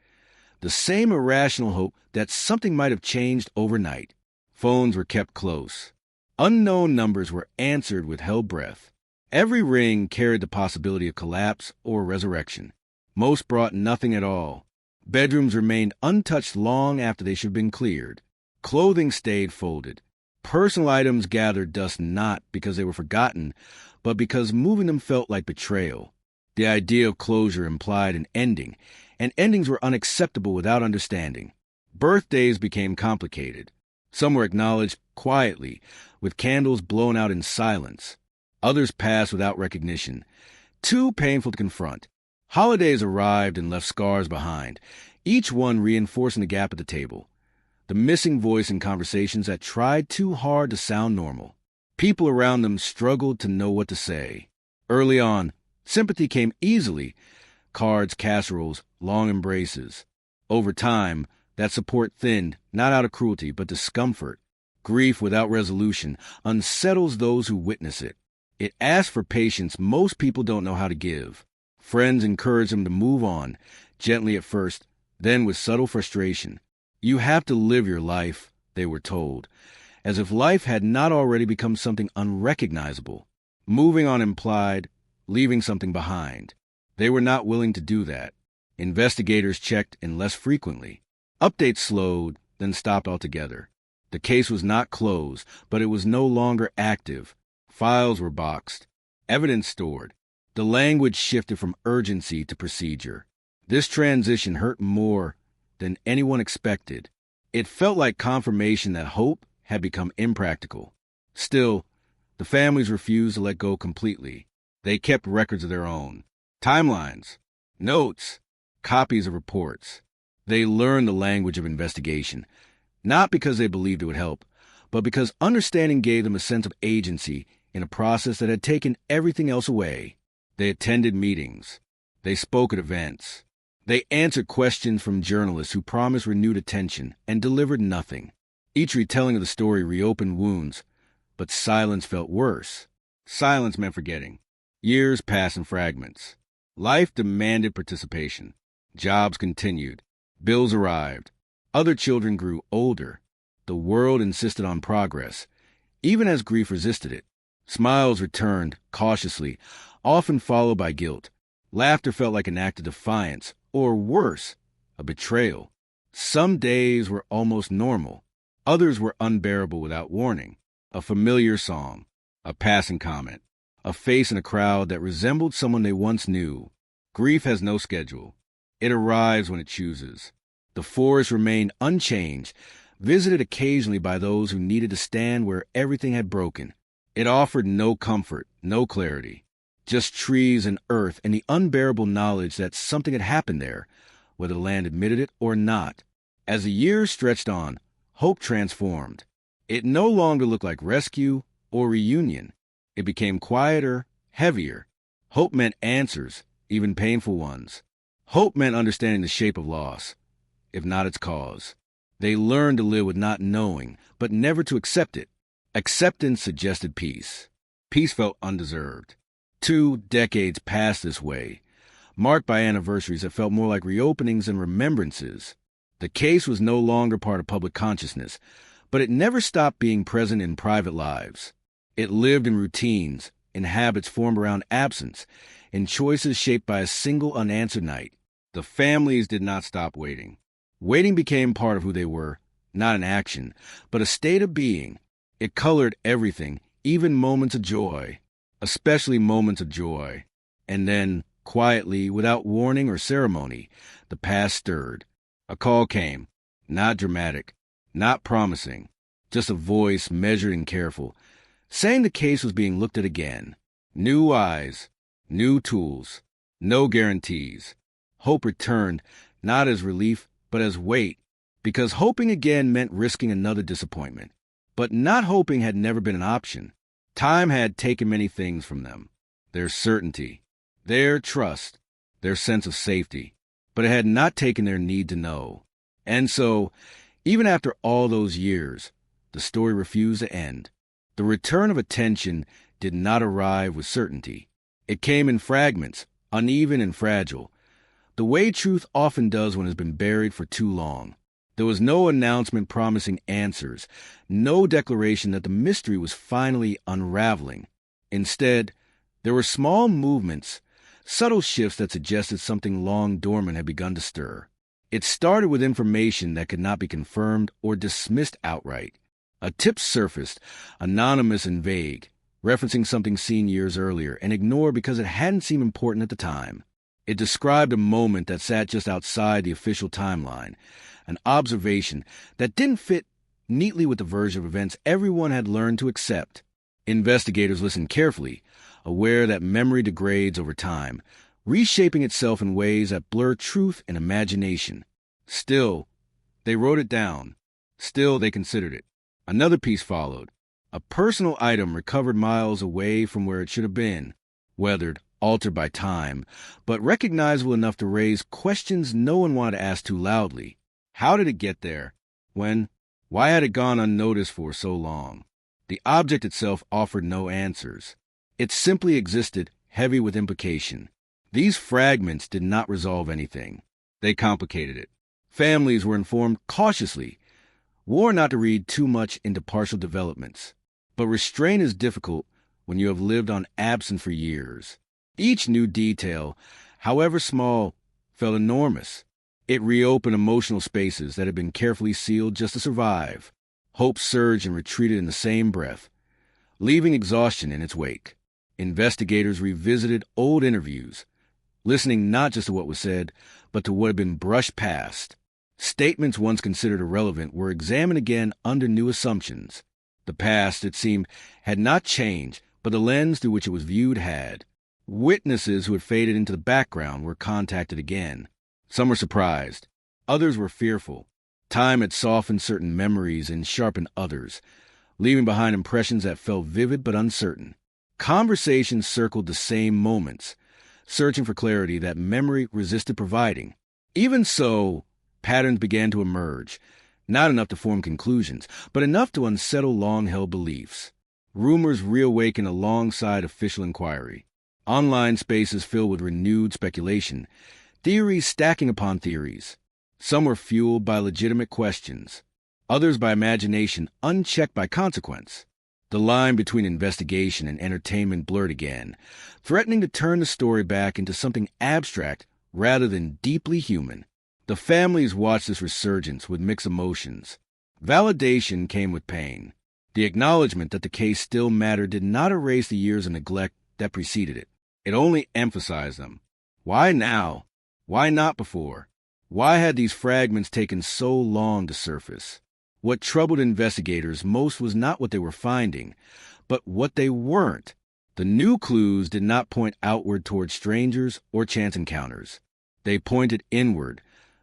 the same irrational hope that something might have changed overnight. Phones were kept close. Unknown numbers were answered with held breath. Every ring carried the possibility of collapse or resurrection. Most brought nothing at all. Bedrooms remained untouched long after they should have been cleared. Clothing stayed folded. Personal items gathered dust not because they were forgotten, but because moving them felt like betrayal. The idea of closure implied an ending, and endings were unacceptable without understanding. Birthdays became complicated. Some were acknowledged quietly, with candles blown out in silence. Others passed without recognition, too painful to confront. Holidays arrived and left scars behind, each one reinforcing the gap at the table. The missing voice in conversations that tried too hard to sound normal. People around them struggled to know what to say. Early on, sympathy came easily. Cards, casseroles, long embraces. Over time, that support thinned, not out of cruelty, but discomfort. Grief without resolution unsettles those who witness it. It asks for patience most people don't know how to give. Friends encourage them to move on, gently at first, then with subtle frustration. You have to live your life, they were told, as if life had not already become something unrecognizable. Moving on implied leaving something behind. They were not willing to do that. Investigators checked in less frequently. Updates slowed, then stopped altogether. The case was not closed, but it was no longer active. Files were boxed, evidence stored. The language shifted from urgency to procedure. This transition hurt more than anyone expected. It felt like confirmation that hope had become impractical. Still, the families refused to let go completely. They kept records of their own. Timelines, notes, copies of reports. They learned the language of investigation, not because they believed it would help, but because understanding gave them a sense of agency in a process that had taken everything else away. They attended meetings. They spoke at events. They answered questions from journalists who promised renewed attention and delivered nothing. Each retelling of the story reopened wounds, but silence felt worse. Silence meant forgetting. Years passed in fragments. Life demanded participation. Jobs continued. Bills arrived. Other children grew older. The world insisted on progress, even as grief resisted it. Smiles returned, cautiously, often followed by guilt. Laughter felt like an act of defiance, or worse, a betrayal. Some days were almost normal. Others were unbearable without warning. A familiar song, a passing comment, a face in a crowd that resembled someone they once knew. Grief has no schedule. It arrives when it chooses. The forest remained unchanged, visited occasionally by those who needed to stand where everything had broken. It offered no comfort, no clarity. Just trees and earth and the unbearable knowledge that something had happened there, whether the land admitted it or not. As the years stretched on, hope transformed. It no longer looked like rescue or reunion. It became quieter, heavier. Hope meant answers, even painful ones. Hope meant understanding the shape of loss, if not its cause. They learned to live with not knowing, but never to accept it. Acceptance suggested peace. Peace felt undeserved. 2 decades passed this way, marked by anniversaries that felt more like reopenings and remembrances. The case was no longer part of public consciousness, but it never stopped being present in private lives. It lived in routines, in habits formed around absence, in choices shaped by a single unanswered night. The families did not stop waiting. Waiting became part of who they were, not an action, but a state of being. It colored everything, even moments of joy, especially moments of joy. And then, quietly, without warning or ceremony, the past stirred. A call came, not dramatic, not promising, just a voice measured and careful, saying the case was being looked at again. New eyes, new tools, no guarantees. Hope returned, not as relief, but as weight, because hoping again meant risking another disappointment. But not hoping had never been an option. Time had taken many things from them. Their certainty, their trust, their sense of safety. But it had not taken their need to know. And so, even after all those years, the story refused to end. The return of attention did not arrive with certainty. It came in fragments, uneven and fragile, the way truth often does when it has been buried for too long. There was no announcement promising answers, no declaration that the mystery was finally unraveling. Instead, there were small movements, subtle shifts that suggested something long dormant had begun to stir. It started with information that could not be confirmed or dismissed outright. A tip surfaced, anonymous and vague, referencing something seen years earlier and ignored because it hadn't seemed important at the time. It described a moment that sat just outside the official timeline, an observation that didn't fit neatly with the version of events everyone had learned to accept. Investigators listened carefully, aware that memory degrades over time, reshaping itself in ways that blur truth and imagination. Still, they wrote it down. Still, they considered it. Another piece followed. A personal item recovered miles away from where it should have been, weathered, altered by time, but recognizable enough to raise questions no one wanted to ask too loudly. How did it get there? When? Why had it gone unnoticed for so long? The object itself offered no answers. It simply existed, heavy with implication. These fragments did not resolve anything. They complicated it. Families were informed cautiously, warned not to read too much into partial developments. But restraint is difficult when you have lived on absence for years. Each new detail, however small, felt enormous. It reopened emotional spaces that had been carefully sealed just to survive. Hope surged and retreated in the same breath, leaving exhaustion in its wake. Investigators revisited old interviews, listening not just to what was said, but to what had been brushed past. Statements once considered irrelevant were examined again under new assumptions. The past, it seemed, had not changed, but the lens through which it was viewed had. Witnesses who had faded into the background were contacted again. Some were surprised. Others were fearful. Time had softened certain memories and sharpened others, leaving behind impressions that felt vivid but uncertain. Conversations circled the same moments, searching for clarity that memory resisted providing. Even so, patterns began to emerge, not enough to form conclusions, but enough to unsettle long-held beliefs. Rumors reawakened alongside official inquiry. Online spaces filled with renewed speculation, theories stacking upon theories. Some were fueled by legitimate questions, others by imagination unchecked by consequence. The line between investigation and entertainment blurred again, threatening to turn the story back into something abstract rather than deeply human. The families watched this resurgence with mixed emotions. Validation came with pain. The acknowledgement that the case still mattered did not erase the years of neglect that preceded it. It only emphasized them. Why now? Why not before? Why had these fragments taken so long to surface? What troubled investigators most was not what they were finding, but what they weren't. The new clues did not point outward toward strangers or chance encounters. They pointed inward,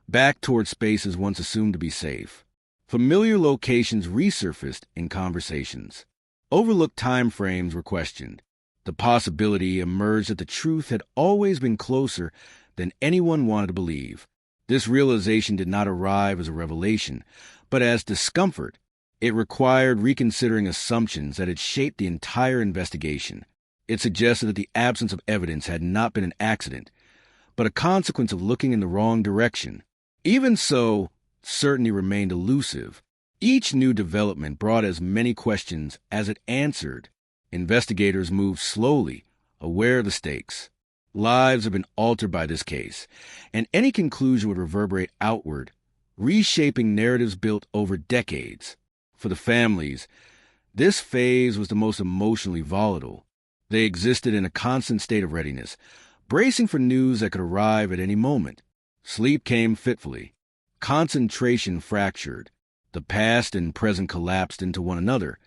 back toward spaces once assumed to be safe. Familiar locations resurfaced in conversations. Overlooked time frames were questioned. The possibility emerged that the truth had always been closer than anyone wanted to believe. This realization did not arrive as a revelation, but as discomfort. It required reconsidering assumptions that had shaped the entire investigation. It suggested that the absence of evidence had not been an accident, but a consequence of looking in the wrong direction. Even so, certainty remained elusive. Each new development brought as many questions as it answered. Investigators moved slowly, aware of the stakes. Lives have been altered by this case, and any conclusion would reverberate outward, reshaping narratives built over decades. For the families, this phase was the most emotionally volatile. They existed in a constant state of readiness, bracing for news that could arrive at any moment. Sleep came fitfully. Concentration fractured. The past and present collapsed into one another,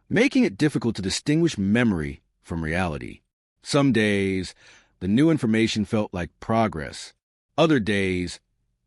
making it difficult to distinguish memory from reality. Some days, the new information felt like progress. Other days,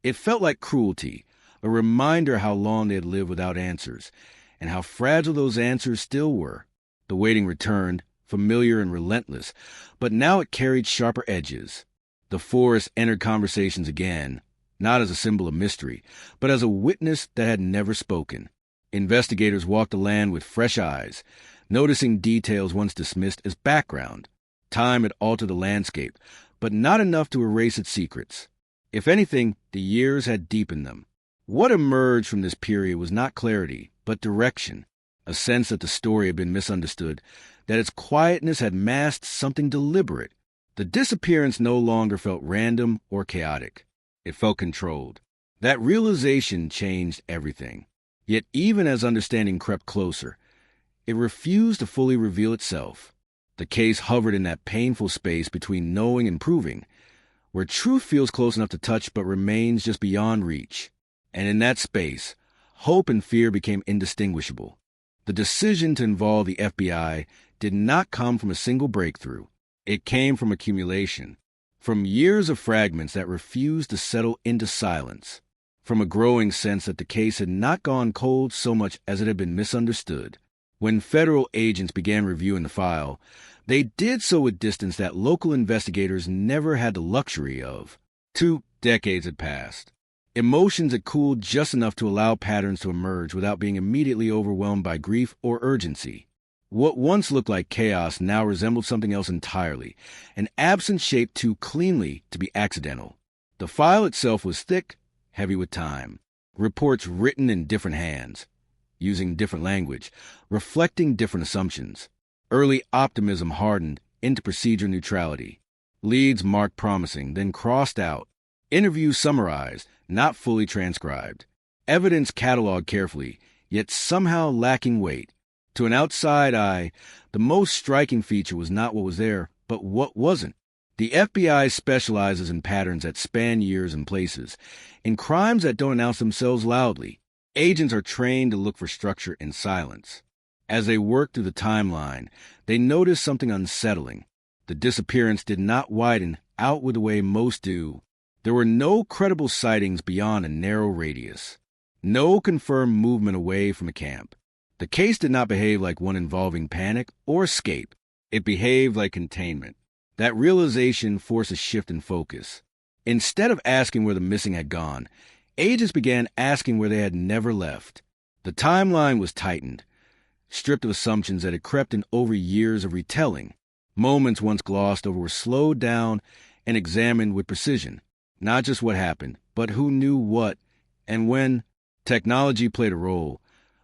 it felt like cruelty, a reminder how long they had lived without answers, and how fragile those answers still were. The waiting returned, familiar and relentless, but now it carried sharper edges. The forest entered conversations again, not as a symbol of mystery, but as a witness that had never spoken. Investigators walked the land with fresh eyes, noticing details once dismissed as background. Time had altered the landscape, but not enough to erase its secrets. If anything, the years had deepened them. What emerged from this period was not clarity, but direction, a sense that the story had been misunderstood, that its quietness had masked something deliberate. The disappearance no longer felt random or chaotic. It felt controlled. That realization changed everything. Yet even as understanding crept closer, it refused to fully reveal itself. The case hovered in that painful space between knowing and proving, where truth feels close enough to touch but remains just beyond reach. And in that space, hope and fear became indistinguishable. The decision to involve the FBI did not come from a single breakthrough. It came from accumulation, from years of fragments that refused to settle into silence, from a growing sense that the case had not gone cold so much as it had been misunderstood. When federal agents began reviewing the file, they did so with distance that local investigators never had the luxury of. 2 decades had passed. Emotions that cooled just enough to allow patterns to emerge without being immediately overwhelmed by grief or urgency. What once looked like chaos now resembled something else entirely, an absence shaped too cleanly to be accidental. The file itself was thick, heavy with time. Reports written in different hands, using different language, reflecting different assumptions. Early optimism hardened into procedure neutrality. Leads marked promising, then crossed out. Interviews summarized, not fully transcribed. Evidence cataloged carefully, yet somehow lacking weight. To an outside eye, the most striking feature was not what was there, but what wasn't. The FBI specializes in patterns that span years and places, in crimes that don't announce themselves loudly. Agents are trained to look for structure in silence. As they work through the timeline, they notice something unsettling. The disappearance did not widen outward the way most do. There were no credible sightings beyond a narrow radius. No confirmed movement away from the camp. The case did not behave like one involving panic or escape. It behaved like containment. That realization forced a shift in focus. Instead of asking where the missing had gone, agents began asking where they had never left. The timeline was tightened, stripped of assumptions that had crept in over years of retelling. Moments once glossed over were slowed down and examined with precision. Not just what happened, but who knew what and when. Technology played a role,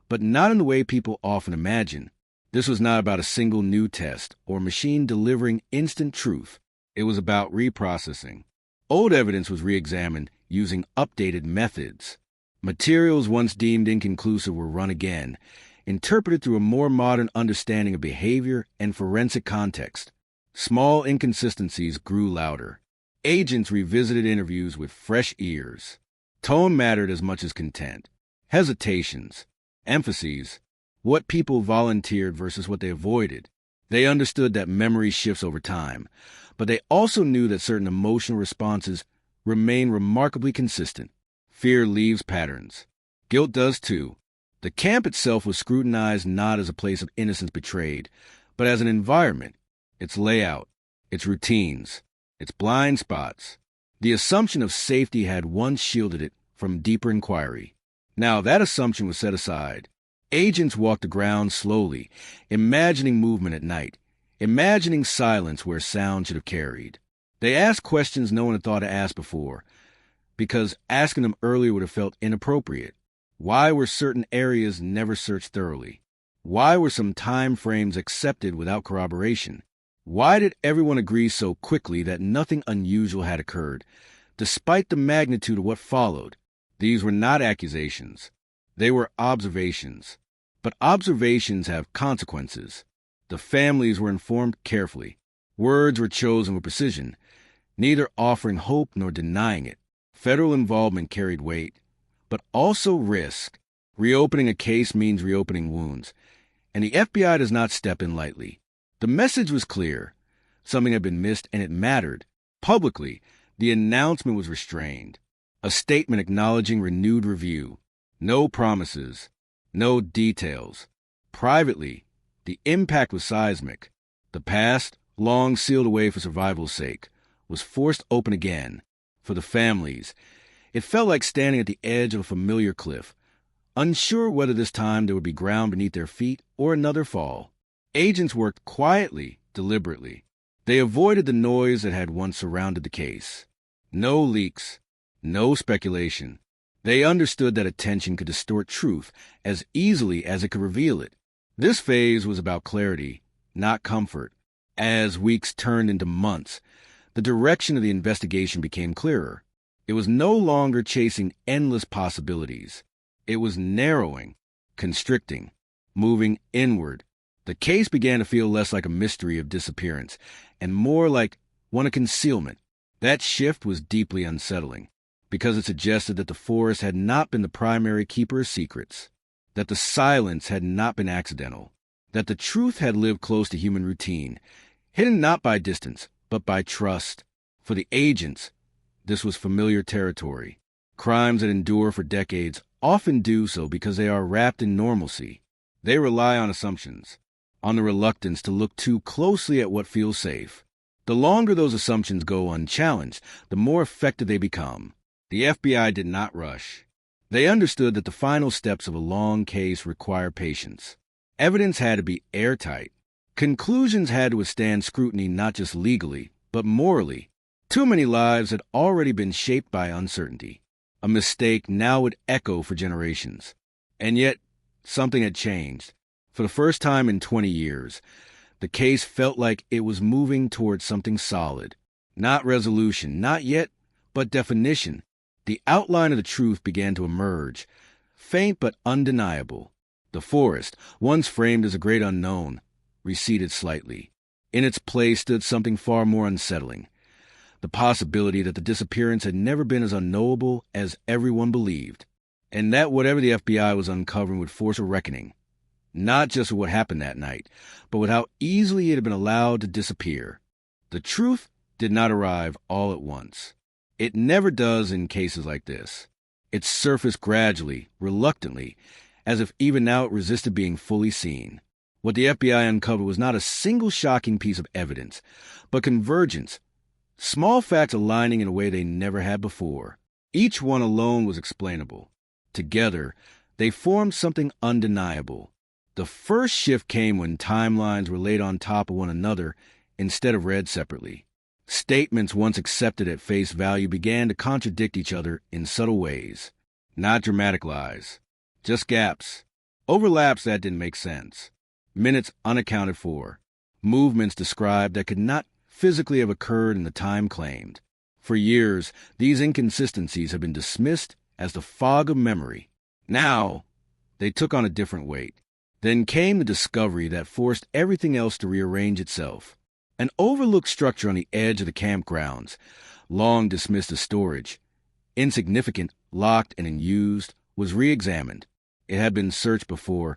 but not in the way people often imagine. This was not about a single new test or machine delivering instant truth. It was about reprocessing. Old evidence was re-examined using updated methods. Materials once deemed inconclusive were run again, interpreted through a more modern understanding of behavior and forensic context. Small inconsistencies grew louder. Agents revisited interviews with fresh ears. Tone mattered as much as content. Hesitations, emphases, what people volunteered versus what they avoided. They understood that memory shifts over time, but they also knew that certain emotional responses remain remarkably consistent. Fear leaves patterns. Guilt does too. The camp itself was scrutinized not as a place of innocence betrayed, but as an environment, its layout, its routines, its blind spots. The assumption of safety had once shielded it from deeper inquiry. Now that assumption was set aside. Agents walked the ground slowly, imagining movement at night, imagining silence where sound should have carried. They asked questions no one had thought to ask before, because asking them earlier would have felt inappropriate. Why were certain areas never searched thoroughly? Why were some time frames accepted without corroboration? Why did everyone agree so quickly that nothing unusual had occurred, despite the magnitude of what followed? These were not accusations. They were observations. But observations have consequences. The families were informed carefully. Words were chosen with precision, neither offering hope nor denying it. Federal involvement carried weight, but also risk. Reopening a case means reopening wounds, and the FBI does not step in lightly. The message was clear. Something had been missed, and it mattered. Publicly, the announcement was restrained. A statement acknowledging renewed review. No promises. No details. Privately, the impact was seismic. The past, long sealed away for survival's sake, was forced open again. For the families, it felt like standing at the edge of a familiar cliff, unsure whether this time there would be ground beneath their feet or another fall. Agents worked quietly, deliberately. They avoided the noise that had once surrounded the case. No leaks, no speculation. They understood that attention could distort truth as easily as it could reveal it. This phase was about clarity, not comfort. As weeks turned into months, the direction of the investigation became clearer. It was no longer chasing endless possibilities. It was narrowing, constricting, moving inward. The case began to feel less like a mystery of disappearance and more like one of concealment. That shift was deeply unsettling, because it suggested that the forest had not been the primary keeper of secrets, that the silence had not been accidental, that the truth had lived close to human routine, hidden not by distance, but by trust. For the agents, this was familiar territory. Crimes that endure for decades often do so because they are wrapped in normalcy. They rely on assumptions, on the reluctance to look too closely at what feels safe. The longer those assumptions go unchallenged, the more effective they become. The FBI did not rush. They understood that the final steps of a long case require patience. Evidence had to be airtight. Conclusions had to withstand scrutiny not just legally, but morally. Too many lives had already been shaped by uncertainty. A mistake now would echo for generations. And yet, something had changed. For the first time in 20 years, the case felt like it was moving towards something solid. Not resolution, not yet, but definition. The outline of the truth began to emerge, faint but undeniable. The forest, once framed as a great unknown, receded slightly. In its place stood something far more unsettling. The possibility that the disappearance had never been as unknowable as everyone believed, and that whatever the FBI was uncovering would force a reckoning, not just with what happened that night, but with how easily it had been allowed to disappear. The truth did not arrive all at once. It never does in cases like this. It surfaced gradually, reluctantly, as if even now it resisted being fully seen. What the FBI uncovered was not a single shocking piece of evidence, but convergence, small facts aligning in a way they never had before. Each one alone was explainable. Together, they formed something undeniable. The first shift came when timelines were laid on top of one another instead of read separately. Statements once accepted at face value began to contradict each other in subtle ways. Not dramatic lies, just gaps. Overlaps that didn't make sense. Minutes unaccounted for. Movements described that could not physically have occurred in the time claimed. For years, these inconsistencies have been dismissed as the fog of memory. Now, they took on a different weight. Then came the discovery that forced everything else to rearrange itself. An overlooked structure on the edge of the campgrounds, long dismissed as storage, insignificant, locked, and unused, was re-examined. It had been searched before.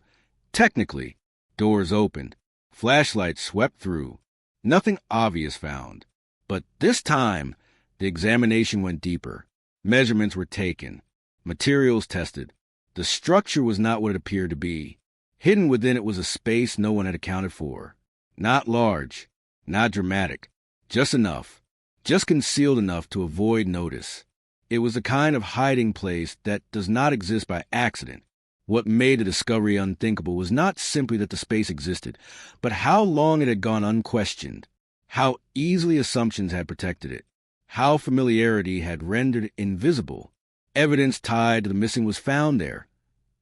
Technically, doors opened, flashlights swept through, nothing obvious found. But this time, the examination went deeper. Measurements were taken, materials tested. The structure was not what it appeared to be. Hidden within it was a space no one had accounted for. Not large, not dramatic, just enough, just concealed enough to avoid notice. It was the kind of hiding place that does not exist by accident. What made the discovery unthinkable was not simply that the space existed, but how long it had gone unquestioned, how easily assumptions had protected it, how familiarity had rendered it invisible. Evidence tied to the missing was found there,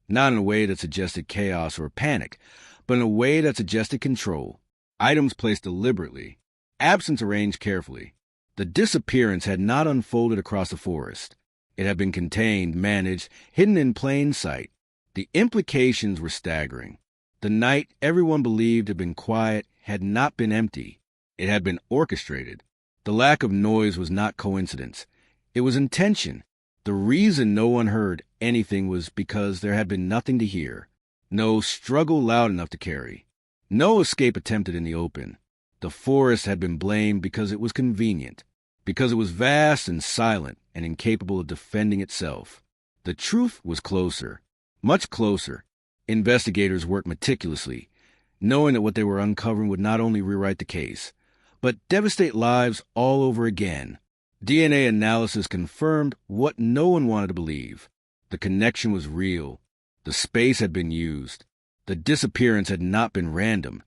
not in a way that suggested chaos or panic, but in a way that suggested control. Items placed deliberately, absence arranged carefully. The disappearance had not unfolded across the forest. It had been contained, managed, hidden in plain sight. The implications were staggering. The night everyone believed had been quiet had not been empty. It had been orchestrated. The lack of noise was not coincidence. It was intention. The reason no one heard anything was because there had been nothing to hear. No struggle loud enough to carry. No escape attempted in the open. The forest had been blamed because it was convenient, because it was vast and silent and incapable of defending itself. The truth was closer, much closer. Investigators worked meticulously, knowing that what they were uncovering would not only rewrite the case, but devastate lives all over again. DNA analysis confirmed what no one wanted to believe. The connection was real. The space had been used. The disappearance had not been random,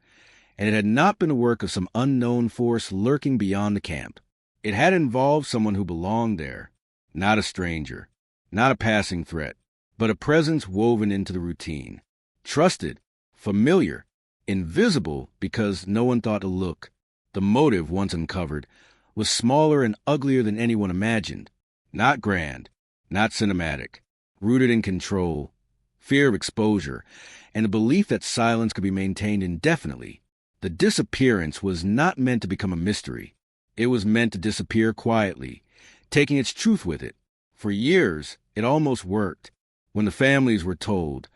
and it had not been the work of some unknown force lurking beyond the camp. It had involved someone who belonged there, not a stranger, not a passing threat, but a presence woven into the routine. Trusted, familiar, invisible because no one thought to look. The motive, once uncovered, was smaller and uglier than anyone imagined. Not grand, not cinematic, rooted in control, fear of exposure, and the belief that silence could be maintained indefinitely. The disappearance was not meant to become a mystery. It was meant to disappear quietly, taking its truth with it. For years, it almost worked. When the families were told,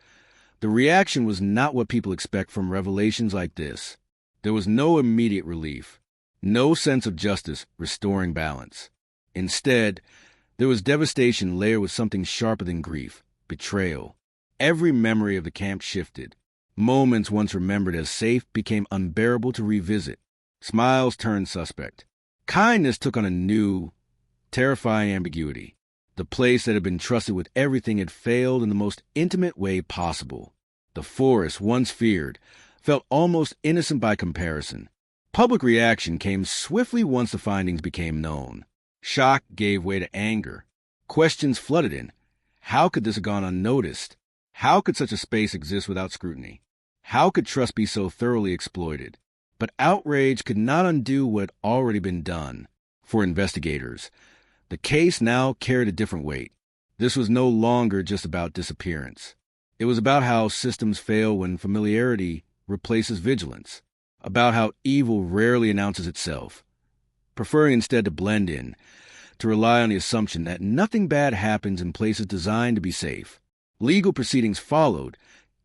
the reaction was not what people expect from revelations like this. There was no immediate relief, no sense of justice restoring balance. Instead, there was devastation layered with something sharper than grief, betrayal. Every memory of the camp shifted. Moments once remembered as safe became unbearable to revisit. Smiles turned suspect. Kindness took on a new, terrifying ambiguity. The place that had been trusted with everything had failed in the most intimate way possible. The forest, once feared, felt almost innocent by comparison. Public reaction came swiftly once the findings became known. Shock gave way to anger. Questions flooded in. How could this have gone unnoticed? How could such a space exist without scrutiny? How could trust be so thoroughly exploited? But outrage could not undo what had already been done. For investigators, the case now carried a different weight. This was no longer just about disappearance. It was about how systems fail when familiarity replaces vigilance, about how evil rarely announces itself, preferring instead to blend in, to rely on the assumption that nothing bad happens in places designed to be safe. Legal proceedings followed,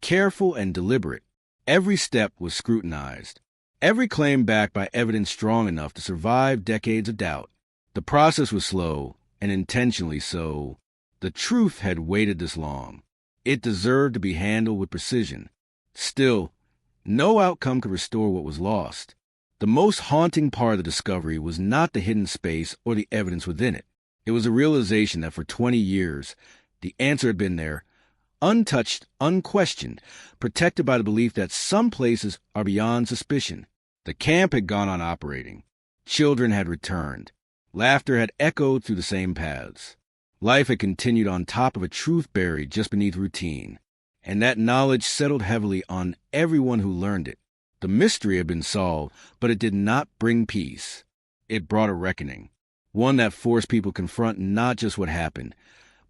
careful and deliberate. Every step was scrutinized, every claim backed by evidence strong enough to survive decades of doubt. The process was slow, and intentionally so. The truth had waited this long. It deserved to be handled with precision. Still, no outcome could restore what was lost. The most haunting part of the discovery was not the hidden space or the evidence within it. It was a realization that for 20 years, the answer had been there, untouched, unquestioned, protected by the belief that some places are beyond suspicion. The camp had gone on operating. Children had returned. Laughter had echoed through the same paths. Life had continued on top of a truth buried just beneath routine, and that knowledge settled heavily on everyone who learned it. The mystery had been solved, but it did not bring peace. It brought a reckoning, one that forced people to confront not just what happened,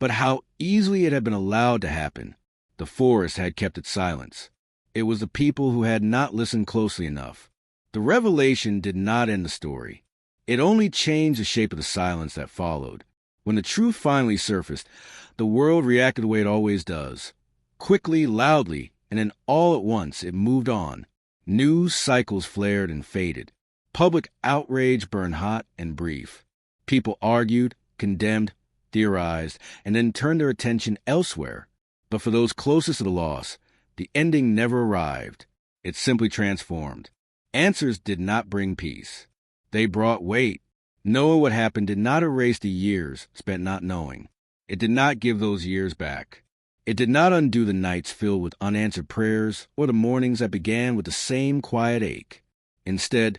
but how easily it had been allowed to happen. The forest had kept its silence. It was the people who had not listened closely enough. The revelation did not end the story. It only changed the shape of the silence that followed. When the truth finally surfaced, the world reacted the way it always does. Quickly, loudly, and then all at once it moved on. News cycles flared and faded. Public outrage burned hot and brief. People argued, condemned, theorized, and then turned their attention elsewhere. But for those closest to the loss, the ending never arrived. It simply transformed. Answers did not bring peace. They brought weight. Knowing what happened did not erase the years spent not knowing. It did not give those years back. It did not undo the nights filled with unanswered prayers or the mornings that began with the same quiet ache. Instead,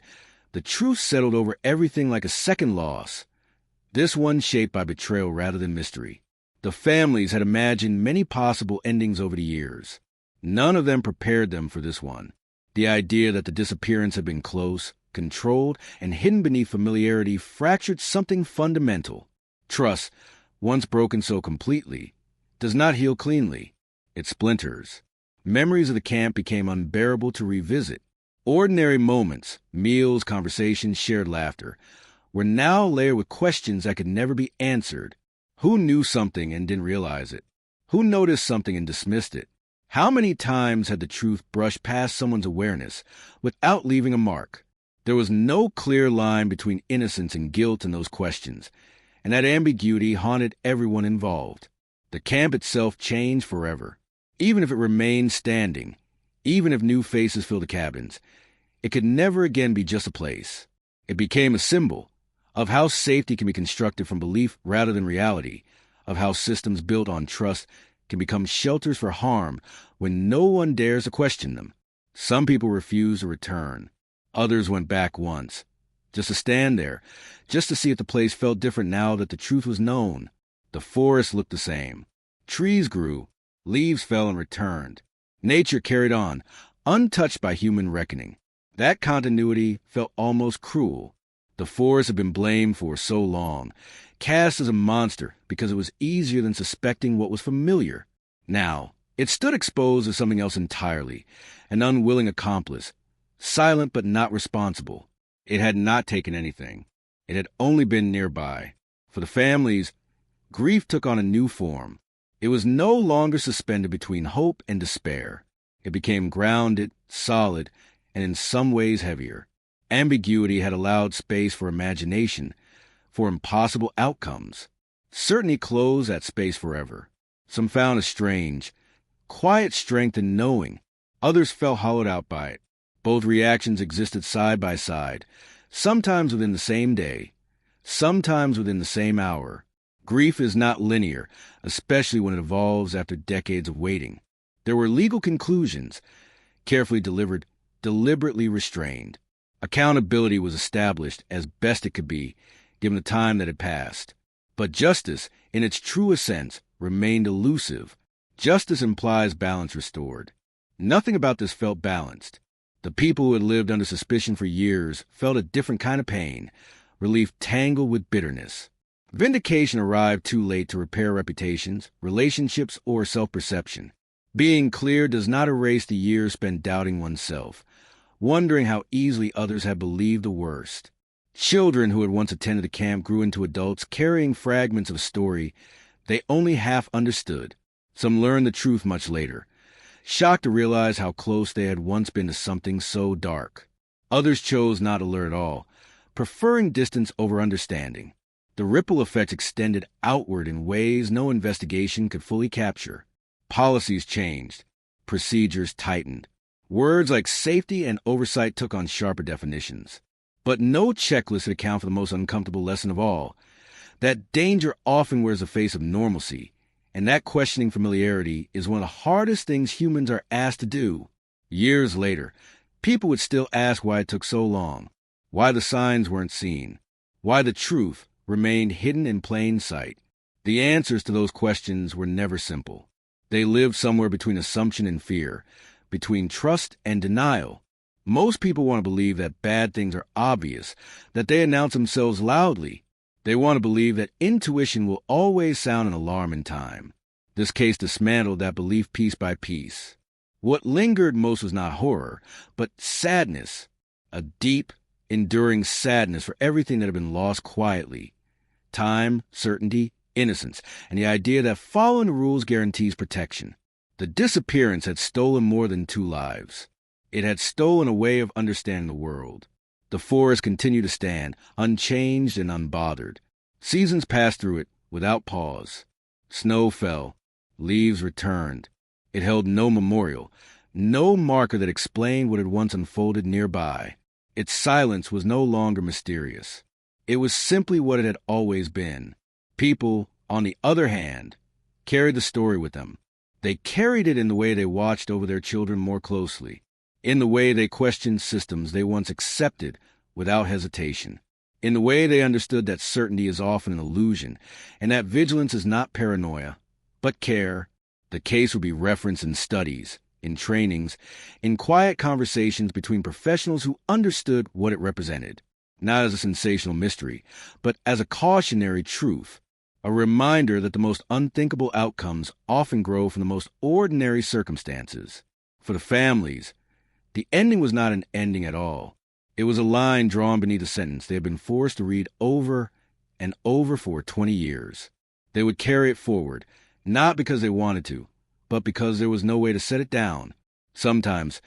the truth settled over everything like a second loss, this one shaped by betrayal rather than mystery. The families had imagined many possible endings over the years. None of them prepared them for this one. The idea that the disappearance had been close, controlled, and hidden beneath familiarity fractured something fundamental. Trust, once broken so completely, does not heal cleanly. It splinters. Memories of the camp became unbearable to revisit. Ordinary moments, meals, conversations, shared laughter, were now layered with questions that could never be answered. Who knew something and didn't realize it? Who noticed something and dismissed it? How many times had the truth brushed past someone's awareness without leaving a mark? There was no clear line between innocence and guilt in those questions, and that ambiguity haunted everyone involved. The camp itself changed forever. Even if it remained standing, even if new faces filled the cabins, it could never again be just a place. It became a symbol of how safety can be constructed from belief rather than reality, of how systems built on trust can become shelters for harm when no one dares to question them. Some people refused to return. Others went back once, just to stand there, just to see if the place felt different now that the truth was known. The forest looked the same. Trees grew, leaves fell and returned. Nature carried on, untouched by human reckoning. That continuity felt almost cruel. The forest had been blamed for so long, cast as a monster because it was easier than suspecting what was familiar. Now, it stood exposed as something else entirely, an unwilling accomplice, silent but not responsible. It had not taken anything. It had only been nearby. For the families, grief took on a new form. It was no longer suspended between hope and despair. It became grounded, solid, and in some ways heavier. Ambiguity had allowed space for imagination, for impossible outcomes. Certainty closed that space forever. Some found a strange, quiet strength in knowing. Others felt hollowed out by it. Both reactions existed side by side, sometimes within the same day, sometimes within the same hour. Grief is not linear, especially when it evolves after decades of waiting. There were legal conclusions, carefully delivered, deliberately restrained. Accountability was established as best it could be, given the time that had passed. But justice, in its truest sense, remained elusive. Justice implies balance restored. Nothing about this felt balanced. The people who had lived under suspicion for years felt a different kind of pain, relief tangled with bitterness. Vindication arrived too late to repair reputations, relationships, or self-perception. Being clear does not erase the years spent doubting oneself, wondering how easily others had believed the worst. Children who had once attended the camp grew into adults carrying fragments of a story they only half understood. Some learned the truth much later, shocked to realize how close they had once been to something so dark. Others chose not to learn at all, preferring distance over understanding. The ripple effects extended outward in ways no investigation could fully capture. Policies changed. Procedures tightened. Words like safety and oversight took on sharper definitions. But no checklist could account for the most uncomfortable lesson of all, that danger often wears the face of normalcy, and that questioning familiarity is one of the hardest things humans are asked to do. Years later, people would still ask why it took so long, why the signs weren't seen, why the truth remained hidden in plain sight. The answers to those questions were never simple. They lived somewhere between assumption and fear, between trust and denial. Most people want to believe that bad things are obvious, that they announce themselves loudly. They want to believe that intuition will always sound an alarm in time. This case dismantled that belief piece by piece. What lingered most was not horror, but sadness, a deep, enduring sadness for everything that had been lost quietly. Time, certainty, innocence, and the idea that following the rules guarantees protection. The disappearance had stolen more than 2 lives. It had stolen a way of understanding the world. The forest continued to stand, unchanged and unbothered. Seasons passed through it without pause. Snow fell. Leaves returned. It held no memorial, no marker that explained what had once unfolded nearby. Its silence was no longer mysterious. It was simply what it had always been. People, on the other hand, carried the story with them. They carried it in the way they watched over their children more closely, in the way they questioned systems they once accepted without hesitation, in the way they understood that certainty is often an illusion, and that vigilance is not paranoia, but care. The case would be referenced in studies, in trainings, in quiet conversations between professionals who understood what it represented, not as a sensational mystery, but as a cautionary truth, a reminder that the most unthinkable outcomes often grow from the most ordinary circumstances. For the families, the ending was not an ending at all. It was a line drawn beneath a sentence they had been forced to read over and over for 20 years. They would carry it forward, not because they wanted to, but because there was no way to set it down. Sometimes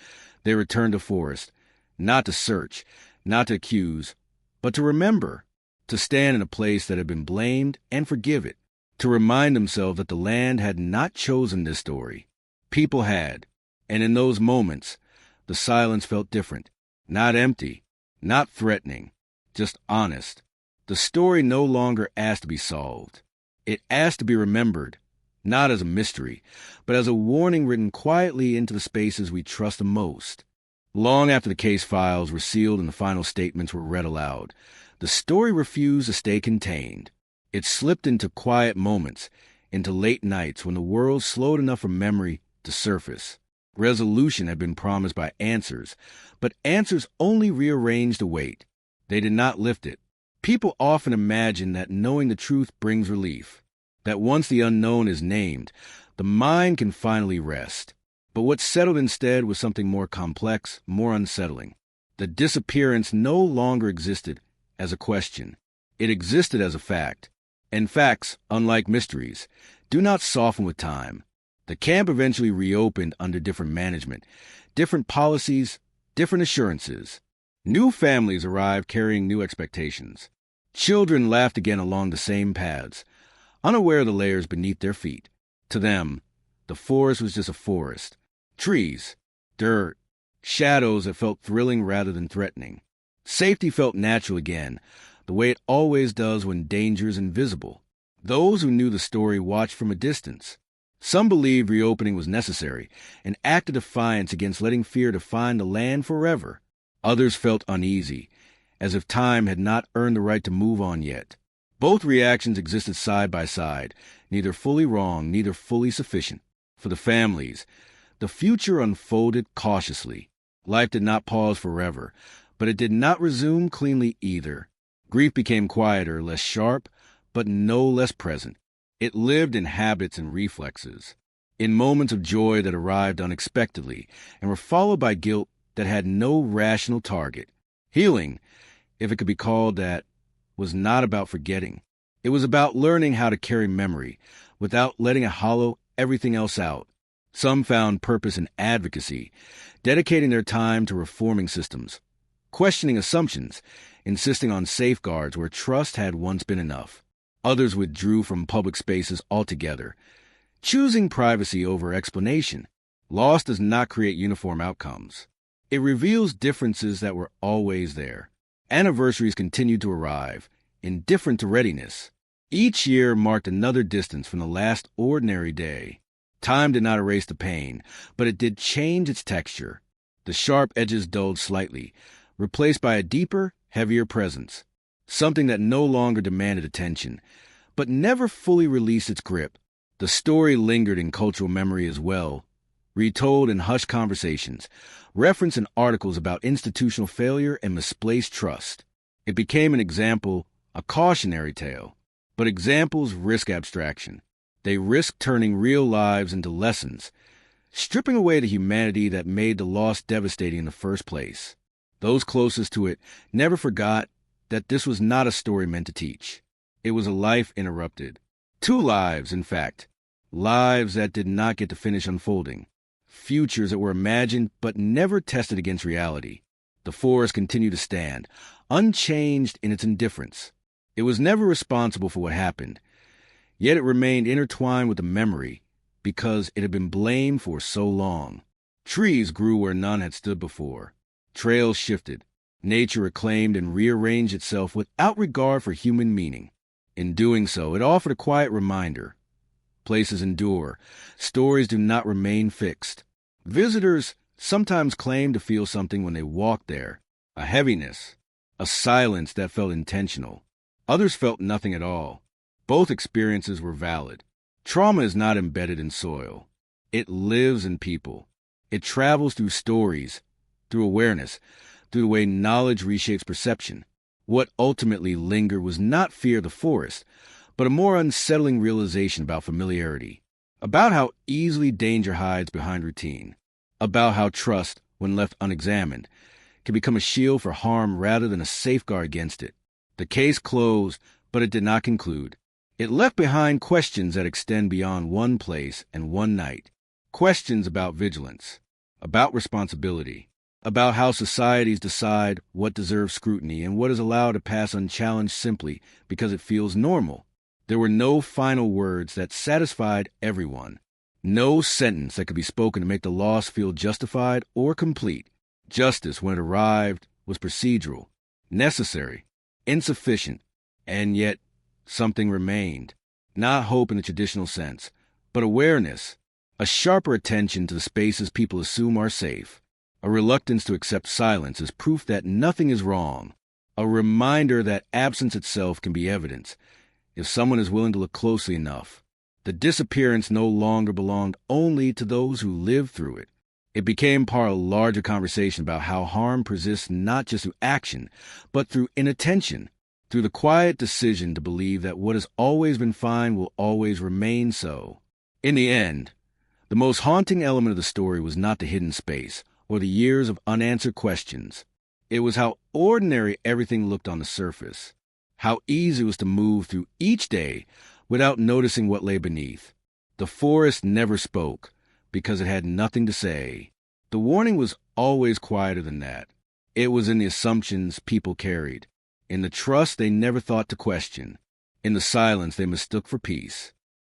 they returned to forest, not to search, not to accuse, but to remember, to stand in a place that had been blamed and forgive it, to remind themselves that the land had not chosen this story. People had, and in those moments, the silence felt different, not empty, not threatening, just honest. The story no longer asked to be solved. It asked to be remembered, not as a mystery, but as a warning written quietly into the spaces we trust the most. Long after the case files were sealed and the final statements were read aloud, the story refused to stay contained. It slipped into quiet moments, into late nights when the world slowed enough for memory to surface. Resolution had been promised by answers, but answers only rearranged the weight. They did not lift it. People often imagine that knowing the truth brings relief, that once the unknown is named, the mind can finally rest. But what settled instead was something more complex, more unsettling. The disappearance no longer existed as a question. It existed as a fact. And facts, unlike mysteries, do not soften with time. The camp eventually reopened under different management, different policies, different assurances. New families arrived carrying new expectations. Children laughed again along the same paths, unaware of the layers beneath their feet. To them, the forest was just a forest. Trees, dirt, shadows that felt thrilling rather than threatening. Safety felt natural again, the way it always does when danger is invisible. Those who knew the story watched from a distance. Some believed reopening was necessary and acted defiance against letting fear define the land forever. Others felt uneasy, as if time had not earned the right to move on yet. Both reactions existed side by side, neither fully wrong, neither fully sufficient. For the families, the future unfolded cautiously. Life did not pause forever, but it did not resume cleanly either. Grief became quieter, less sharp, but no less present. It lived in habits and reflexes, in moments of joy that arrived unexpectedly and were followed by guilt that had no rational target. Healing, if it could be called that, was not about forgetting. It was about learning how to carry memory without letting it hollow everything else out. Some found purpose in advocacy, dedicating their time to reforming systems, questioning assumptions, insisting on safeguards where trust had once been enough. Others withdrew from public spaces altogether, choosing privacy over explanation. Loss does not create uniform outcomes. It reveals differences that were always there. Anniversaries continued to arrive, indifferent to readiness. Each year marked another distance from the last ordinary day. Time did not erase the pain, but it did change its texture. The sharp edges dulled slightly, replaced by a deeper, heavier presence. Something that no longer demanded attention, but never fully released its grip. The story lingered in cultural memory as well, retold in hushed conversations, referenced in articles about institutional failure and misplaced trust. It became an example, a cautionary tale. But examples risk abstraction. They risk turning real lives into lessons, stripping away the humanity that made the loss devastating in the first place. Those closest to it never forgot that this was not a story meant to teach. It was a life interrupted. 2 lives, in fact. Lives that did not get to finish unfolding. Futures that were imagined but never tested against reality. The forest continued to stand, unchanged in its indifference. It was never responsible for what happened, yet it remained intertwined with the memory because it had been blamed for so long. Trees grew where none had stood before. Trails shifted. Nature reclaimed and rearranged itself without regard for human meaning. In doing so, it offered a quiet reminder. Places endure. Stories do not remain fixed. Visitors sometimes claim to feel something when they walk there. A heaviness, a silence that felt intentional. Others felt nothing at all. Both experiences were valid. Trauma is not embedded in soil. It lives in people. It travels through stories, through awareness, through the way knowledge reshapes perception. What ultimately lingered was not fear of the forest, but a more unsettling realization about familiarity, about how easily danger hides behind routine, about how trust, when left unexamined, can become a shield for harm rather than a safeguard against it. The case closed, but it did not conclude. It left behind questions that extend beyond one place and one night. Questions about vigilance, about responsibility, about how societies decide what deserves scrutiny and what is allowed to pass unchallenged simply because it feels normal. There were no final words that satisfied everyone. No sentence that could be spoken to make the loss feel justified or complete. Justice, when it arrived, was procedural, necessary, insufficient, and yet something remained. Not hope in the traditional sense, but awareness, a sharper attention to the spaces people assume are safe, a reluctance to accept silence as proof that nothing is wrong, a reminder that absence itself can be evidence, if someone is willing to look closely enough. The disappearance no longer belonged only to those who lived through it. It became part of a larger conversation about how harm persists not just through action, but through inattention, through the quiet decision to believe that what has always been fine will always remain so. In the end, the most haunting element of the story was not the hidden space or the years of unanswered questions. It was how ordinary everything looked on the surface, how easy it was to move through each day without noticing what lay beneath. The forest never spoke because it had nothing to say. The warning was always quieter than that. It was in the assumptions people carried, in the trust they never thought to question, in the silence they mistook for peace.